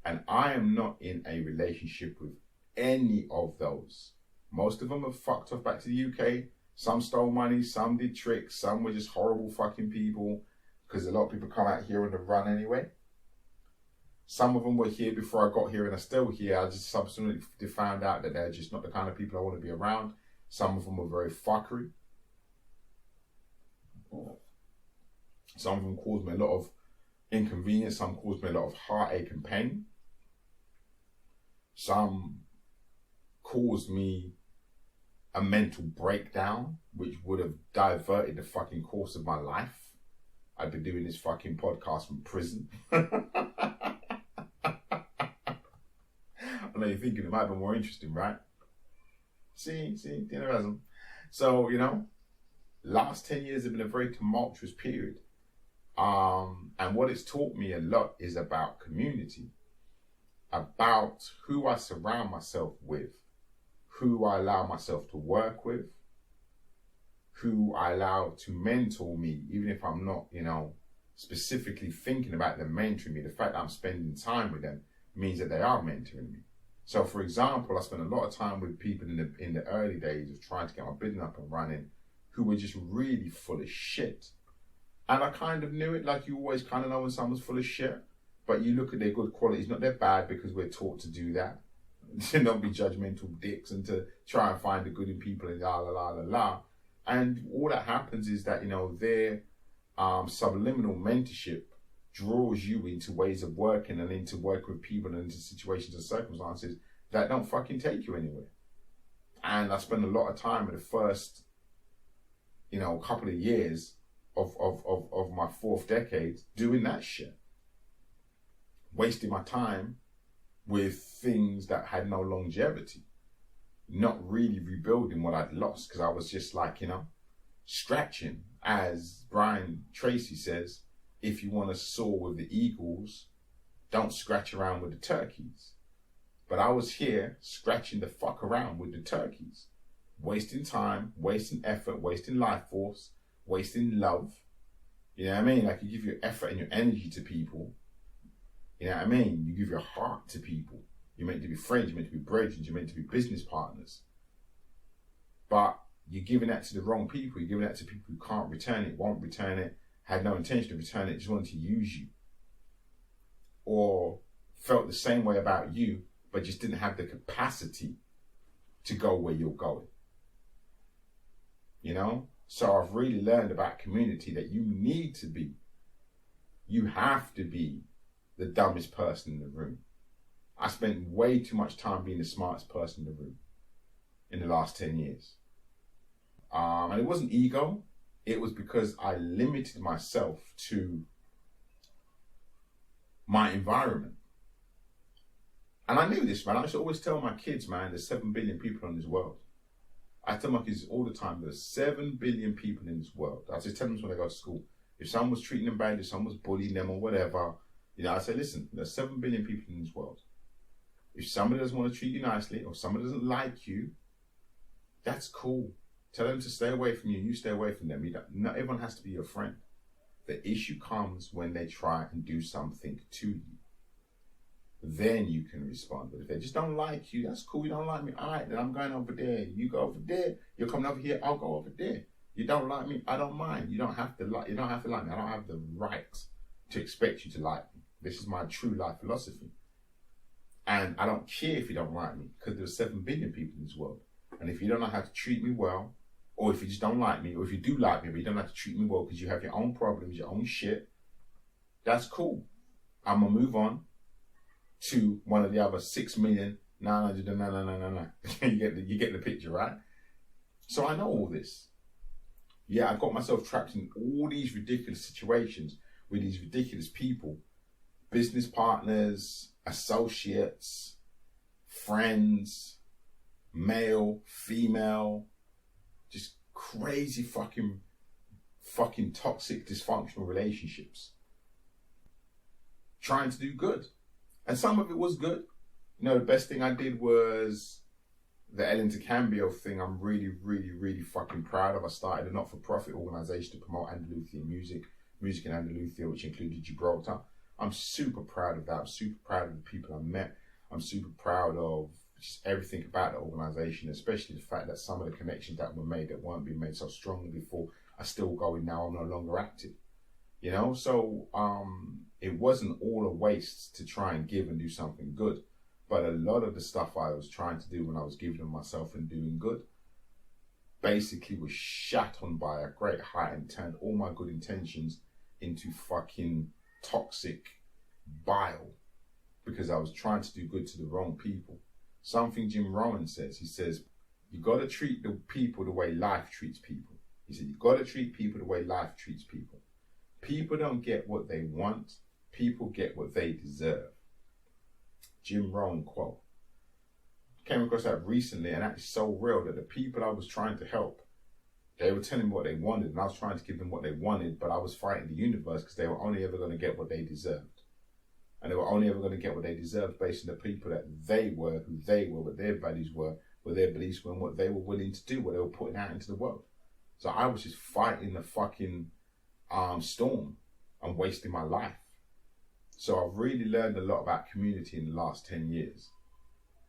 And I am not in a relationship with any of those. Most of them have fucked off back to the UK. Some stole money, some did tricks, some were just horrible fucking people, because a lot of people come out here on the run anyway. Some of them were here before I got here and are still here. I just subsequently found out that they're just not the kind of people I want to be around. Some of them were very fuckery. Some of them caused me a lot of inconvenience. Some caused me a lot of heartache and pain. Some caused me a mental breakdown, which would have diverted the fucking course of my life. I'd been doing this fucking podcast from prison. I know you're thinking it might be more interesting, right? See, dinnerism. So, last 10 years have been a very tumultuous period. And what it's taught me a lot is about community, about who I surround myself with, who I allow myself to work with, who I allow to mentor me, even if I'm not, specifically thinking about them mentoring me. The fact that I'm spending time with them means that they are mentoring me. So, for example, I spent a lot of time with people in the early days of trying to get my business up and running who were just really full of shit. And I kind of knew it, like you always kind of know when someone's full of shit. But you look at their good qualities, not their bad, because we're taught to do that. To not be judgmental dicks and to try and find the good in people and la la la la la. And all that happens is that, their subliminal mentorship draws you into ways of working and into working with people and into situations and circumstances that don't fucking take you anywhere. And I spent a lot of time in the first, couple of years of my fourth decade doing that shit. Wasting my time with things that had no longevity. Not really rebuilding what I'd lost, because I was just like, scratching. As Brian Tracy says, if you want to soar with the eagles, don't scratch around with the turkeys. But I was here scratching the fuck around with the turkeys. Wasting time, wasting effort, wasting life force, wasting love. You know what I mean? Like, you give your effort and your energy to people. You know what I mean? You give your heart to people. You're meant to be friends, you're meant to be brethren, you're meant to be business partners. But you're giving that to the wrong people. You're giving that to people who can't return it, won't return it, had no intention of returning it, just wanted to use you. Or felt the same way about you, but just didn't have the capacity to go where you're going. So I've really learned about community that you have to be the dumbest person in the room. I spent way too much time being the smartest person in the room in the last 10 years. And it wasn't ego. It was because I limited myself to my environment. And I knew this, man. I used to always tell my kids, man, there's 7 billion people in this world. I tell my kids all the time, there's 7 billion people in this world. I just tell them when they go to school. If someone was treating them bad, if someone was bullying them or whatever, I say, listen, there's 7 billion people in this world. If somebody doesn't want to treat you nicely or somebody doesn't like you, that's cool. Tell them to stay away from you. You stay away from them. Not everyone has to be your friend. The issue comes when they try and do something to you. Then you can respond. But if they just don't like you, that's cool. You don't like me. All right, then I'm going over there. You go over there. You're coming over here. I'll go over there. You don't like me. I don't mind. You don't have to like me. I don't have the right to expect you to like me. This is my true life philosophy. And I don't care if you don't like me, because there's 7 billion people in this world. And if you don't know how to treat me well, or if you just don't like me, or if you do like me, but you don't know how to treat me well because you have your own problems, your own shit, that's cool. I'm going to move on to one of the other 6 million. No. You get the picture, right? So I know all this. Yeah, I got myself trapped in all these ridiculous situations with these ridiculous people, business partners, associates, friends, male, female, just crazy fucking toxic, dysfunctional relationships. Trying to do good. And some of it was good. The best thing I did was the Ellen DeCambio thing. I'm really, really, really fucking proud of. I started a not-for-profit organisation to promote Andalusian music in Andalusia, which included Gibraltar. I'm super proud of that. I'm super proud of the people I met. I'm super proud of just everything about the organisation, especially the fact that some of the connections that were made that weren't being made so strongly before are still going now. I'm no longer active. So it wasn't all a waste to try and give and do something good. But a lot of the stuff I was trying to do when I was giving of myself and doing good basically was shat on by a great height and turned all my good intentions into fucking toxic bile because I was trying to do good to the wrong people. Something Jim Rohn says, he says, you got to treat the people the way life treats people. He said, you got to treat people the way life treats people. People don't get what they want. People get what they deserve. Jim Rohn quote. Came across that recently, and that's so real that the people I was trying to help, they were telling me what they wanted, and I was trying to give them what they wanted, but I was fighting the universe because they were only ever going to get what they deserved. And they were only ever going to get what they deserved based on the people that they were, who they were, what their values were, what their beliefs were, and what they were willing to do, what they were putting out into the world. So I was just fighting the fucking storm and wasting my life. So I've really learned a lot about community in the last 10 years.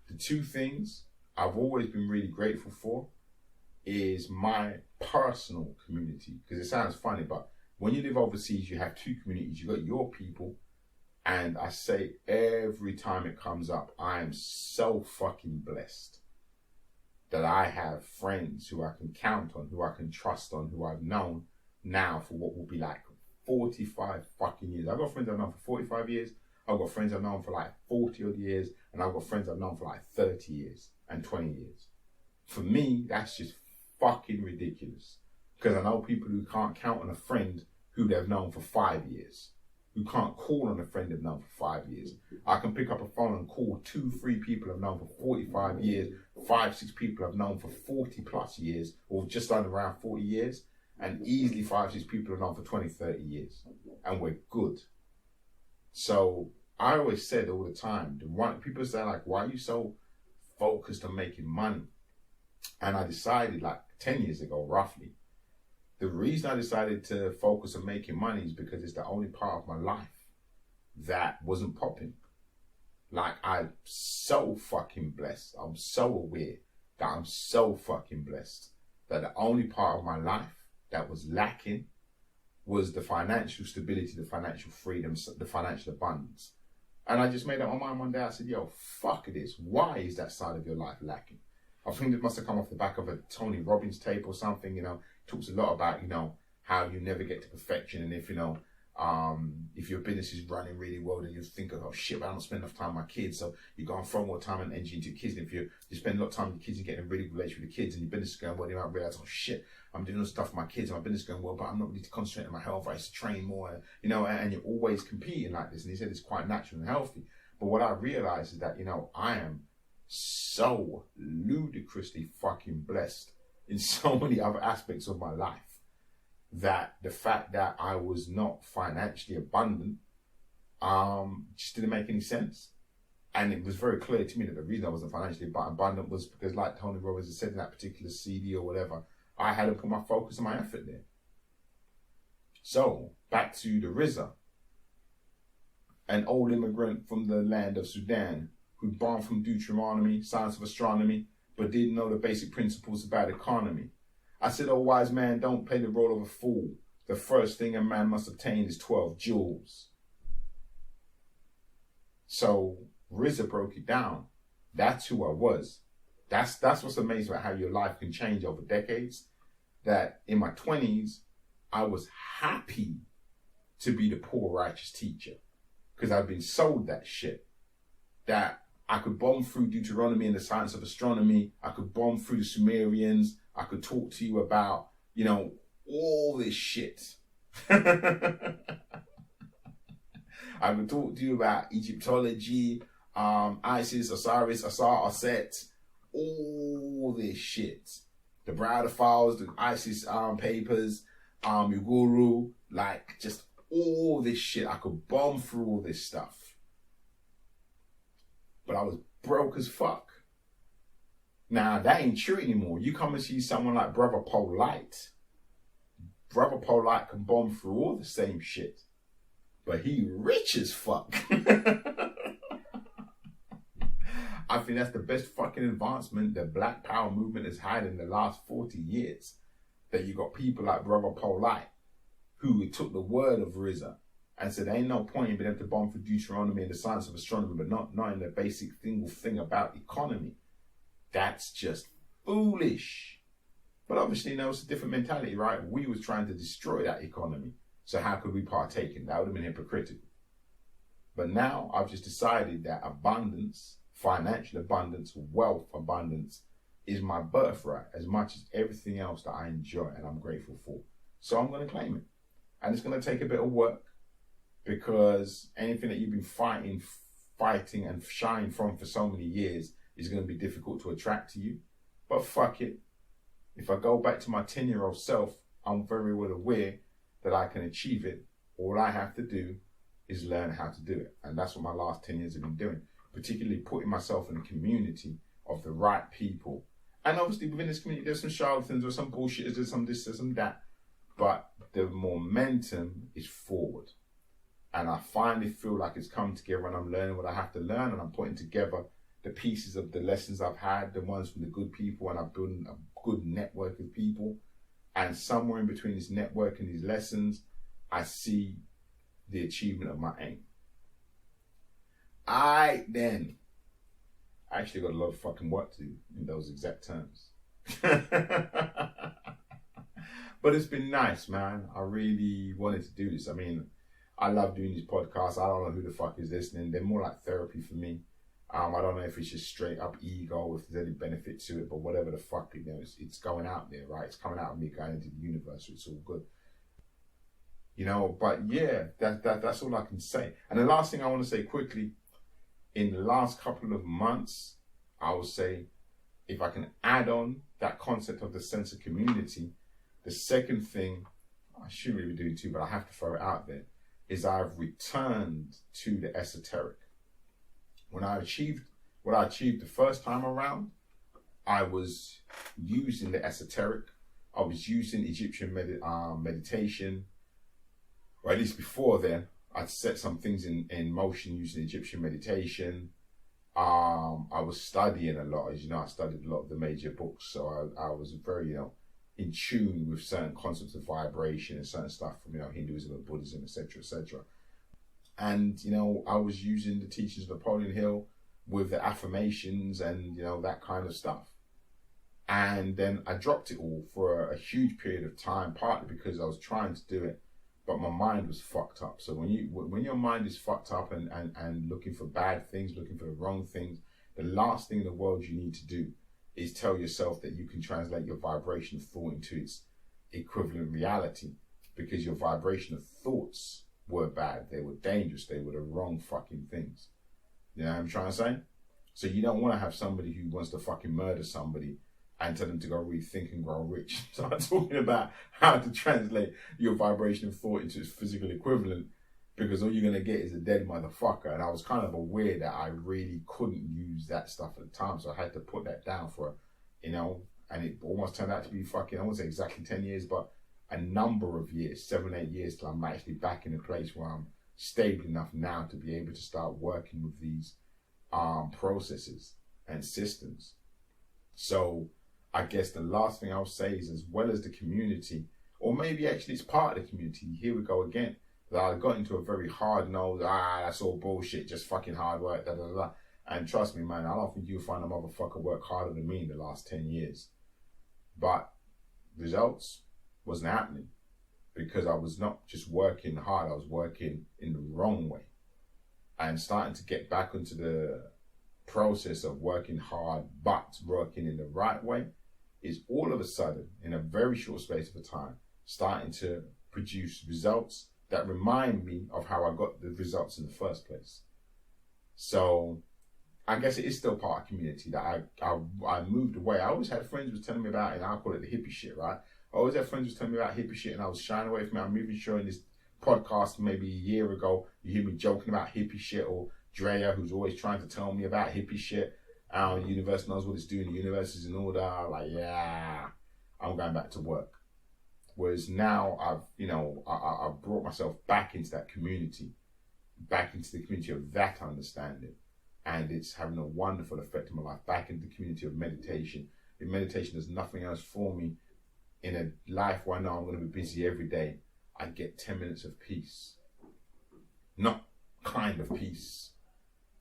The two things I've always been really grateful for is my personal community. Because it sounds funny, but when you live overseas, you have two communities. You've got your people. And I say every time it comes up, I am so fucking blessed that I have friends who I can count on, who I can trust on, who I've known now for what will be like 45 fucking years. I've got friends I've known for 45 years. I've got friends I've known for like 40 odd years. And I've got friends I've known for like 30 years and 20 years. For me, that's just fucking ridiculous. Because I know people who can't count on a friend who they've known for 5 years. Who can't call on a friend they've known for 5 years. I can pick up a phone and call 2-3 people I've known for 45 years, 5-6 people I've known for 40 plus years, or just under around 40 years, and easily 5-6 people I've known for 20-30 years. And we're good. So I always said all the time, people say like, why are you so focused on making money? And I decided like 10 years ago, roughly, the reason I decided to focus on making money is because it's the only part of my life that wasn't popping. Like, I'm so fucking blessed. I'm so aware that I'm so fucking blessed that the only part of my life that was lacking was the financial stability, the financial freedom, the financial abundance. And I just made up my mind one day. I said, yo, fuck this. Why is that side of your life lacking? I think it must have come off the back of a Tony Robbins tape or something, you know. Talks a lot about, you know, how you never get to perfection. And if, you know, if your business is running really well, then you think, oh shit, but I don't spend enough time with my kids. So you go and throw more time and energy into your kids. And if you spend a lot of time with your kids and getting a really good relationship with the kids and your business is going well, you might realize, oh shit, I'm doing all this stuff for my kids and my business is going well, but I'm not really concentrating on my health. I used to train more, you know, and you're always competing like this. And he said it's quite natural and healthy. But what I realized is that, you know, I am so ludicrously fucking blessed in so many other aspects of my life that the fact that I was not financially abundant just didn't make any sense. And it was very clear to me that the reason I wasn't financially abundant was because, like Tony Robbins has said in that particular CD or whatever, I had to put my focus and my effort there. So back to the RZA, an old immigrant from the land of Sudan who borrowed from Deuteronomy, science of astronomy, but didn't know the basic principles about economy. I said, oh wise man, don't play the role of a fool. The first thing a man must obtain is 12 jewels. So RZA broke it down. That's who I was. That's what's amazing about how your life can change over decades. That in my 20s, I was happy to be the poor righteous teacher because I've been sold that shit. That I could bomb through Deuteronomy and the science of astronomy. I could bomb through the Sumerians. I could talk to you about, you know, all this shit. I could talk to you about Egyptology, Isis, Osiris, Asar, Aset, all this shit. The Browder Files, the ISIS papers, your guru, like just all this shit. I could bomb through all this stuff. But I was broke as fuck. Now, that ain't true anymore. You come and see someone like Brother Polite. Brother Polite can bomb through all the same shit. But he rich as fuck. I think that's the best fucking advancement the Black Power movement has had in the last 40 years. That you got people like Brother Polite who took the word of RZA and said, there ain't no point in being able to bomb for Deuteronomy and the science of astronomy, but not in the basic single thing about economy. That's just foolish. But obviously, you know, it's a different mentality, right? We was trying to destroy that economy. So how could we partake in that? That would have been hypocritical. But now I've just decided that abundance, financial abundance, wealth abundance is my birthright as much as everything else that I enjoy and I'm grateful for. So I'm going to claim it. And it's going to take a bit of work. Because anything that you've been fighting and shying from for so many years is going to be difficult to attract to you. But fuck it. If I go back to my 10-year-old self, I'm very well aware that I can achieve it. All I have to do is learn how to do it. And that's what my last 10 years have been doing. Particularly putting myself in a community of the right people. And obviously within this community, there's some charlatans or some bullshitters, there's some this, there's some that. But the momentum is forward. And I finally feel like it's come together and I'm learning what I have to learn and I'm putting together the pieces of the lessons I've had, the ones from the good people, and I'm building a good network of people. And somewhere in between this network and these lessons, I see the achievement of my aim. I actually got a lot of fucking work to do in those exact terms. But But it's been nice, man. I really wanted to do this. I mean, I love doing these podcasts. I don't know who the fuck is listening. They're more like therapy for me. I don't know if it's just straight up ego, if there's any benefit to it, but whatever the fuck, it's going out there, right? It's coming out of me, going into the universe, so it's all good. But yeah, that's all I can say. And the last thing I want to say quickly, in the last couple of months, I would say, if I can add on that concept of the sense of community, the second thing, I shouldn't really be doing too, but I have to throw it out there, is I've returned to the esoteric. When I achieved what I achieved the first time around, I was using the esoteric. I was using Egyptian meditation, or at least before then, I'd set some things in motion using Egyptian meditation. I was studying a lot. As you know, I studied a lot of the major books, so I was very, in tune with certain concepts of vibration and certain stuff from, Hinduism and Buddhism, etc., etc. And, I was using the teachings of Napoleon Hill with the affirmations and, that kind of stuff. And then I dropped it all for a huge period of time, partly because I was trying to do it, but my mind was fucked up. So when your mind is fucked up and looking for bad things, looking for the wrong things, the last thing in the world you need to do is tell yourself that you can translate your vibration of thought into its equivalent reality, because your vibration of thoughts were bad. They were dangerous. They were the wrong fucking things. You know what I'm trying to say? So you don't want to have somebody who wants to fucking murder somebody and tell them to go read Think and Grow Rich. So I'm talking about how to translate your vibration of thought into its physical equivalent, because all you're going to get is a dead motherfucker. And I was kind of aware that I really couldn't use that stuff at the time. So I had to put that down for, and it almost turned out to be fucking, I won't say exactly 10 years, but a number of years, 7, 8 years, till I'm actually back in a place where I'm stable enough now to be able to start working with these processes and systems. So I guess the last thing I'll say is, as well as the community, or maybe actually it's part of the community, here we go again, that I got into a very hard-nosed, that's all bullshit, just fucking hard work, da da da. And trust me, man, I don't think you'll find a motherfucker work harder than me in the last 10 years. But results wasn't happening, because I was not just working hard, I was working in the wrong way. And starting to get back into the process of working hard, but working in the right way, is all of a sudden, in a very short space of time, starting to produce results that remind me of how I got the results in the first place. So I guess it is still part of community that I moved away. I always had friends who was telling me about, and I call it the hippie shit, right? I always had friends who was telling me about hippie shit, and I was shying away from it. I'm even sure in this podcast maybe a year ago, you hear me joking about hippie shit, or Drea, who's always trying to tell me about hippie shit. The universe knows what it's doing. The universe is in order. Like, yeah, I'm going back to work. Whereas now I've brought myself back into that community, back into the community of that understanding. And it's having a wonderful effect on my life, back into the community of meditation. If meditation does nothing else for me, in a life where I know I'm going to be busy every day, I get 10 minutes of peace. Not kind of peace.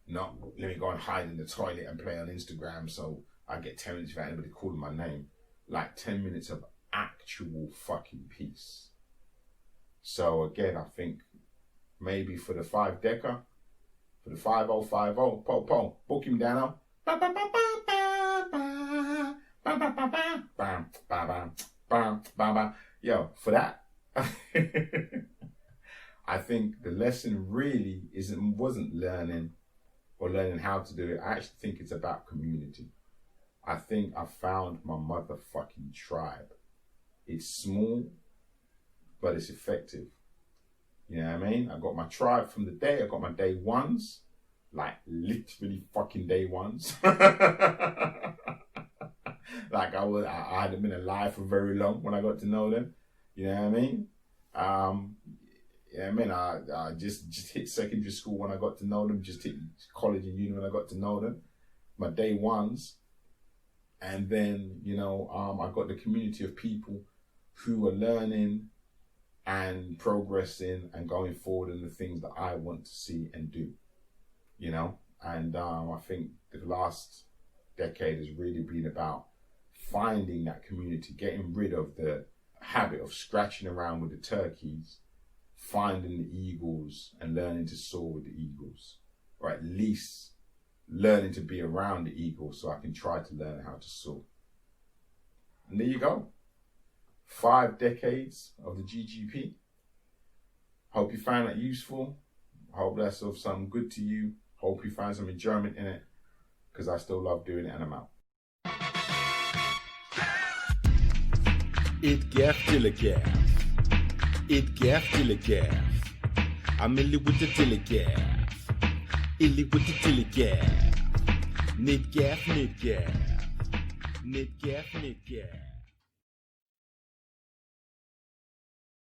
Not let me go and hide in the toilet and play on Instagram so I get 10 minutes without anybody calling my name. Like 10 minutes of actual fucking peace. So again, I think maybe for the 5 decker, for the 5050, po, book him down. Yo, for that, I think the lesson really wasn't learning how to do it. I actually think it's about community. I think I found my motherfucking tribe. It's small, but it's effective. You know what I mean? I got my tribe from the day. I got my day ones, like literally fucking day ones. Like I hadn't been alive for very long when I got to know them. You know what I mean? I just hit secondary school when I got to know them. Just hit college and uni when I got to know them. My day ones. And then, I got the community of people who are learning and progressing and going forward in the things that I want to see and do, And I think the last decade has really been about finding that community, getting rid of the habit of scratching around with the turkeys, finding the eagles and learning to soar with the eagles, or at least learning to be around the eagles so I can try to learn how to soar. And there you go. 5 decades of the GGP. Hope you found that useful. Hope that's of some good to you. Hope you find some enjoyment in it, because I still love doing it and I'm out. Et gaff til a gaff. Et gaff til a gaff. I'm illy with the telegaff. Illy with the telegaff. Nit gaff, nit gaff. Nit gaff, nit gaff.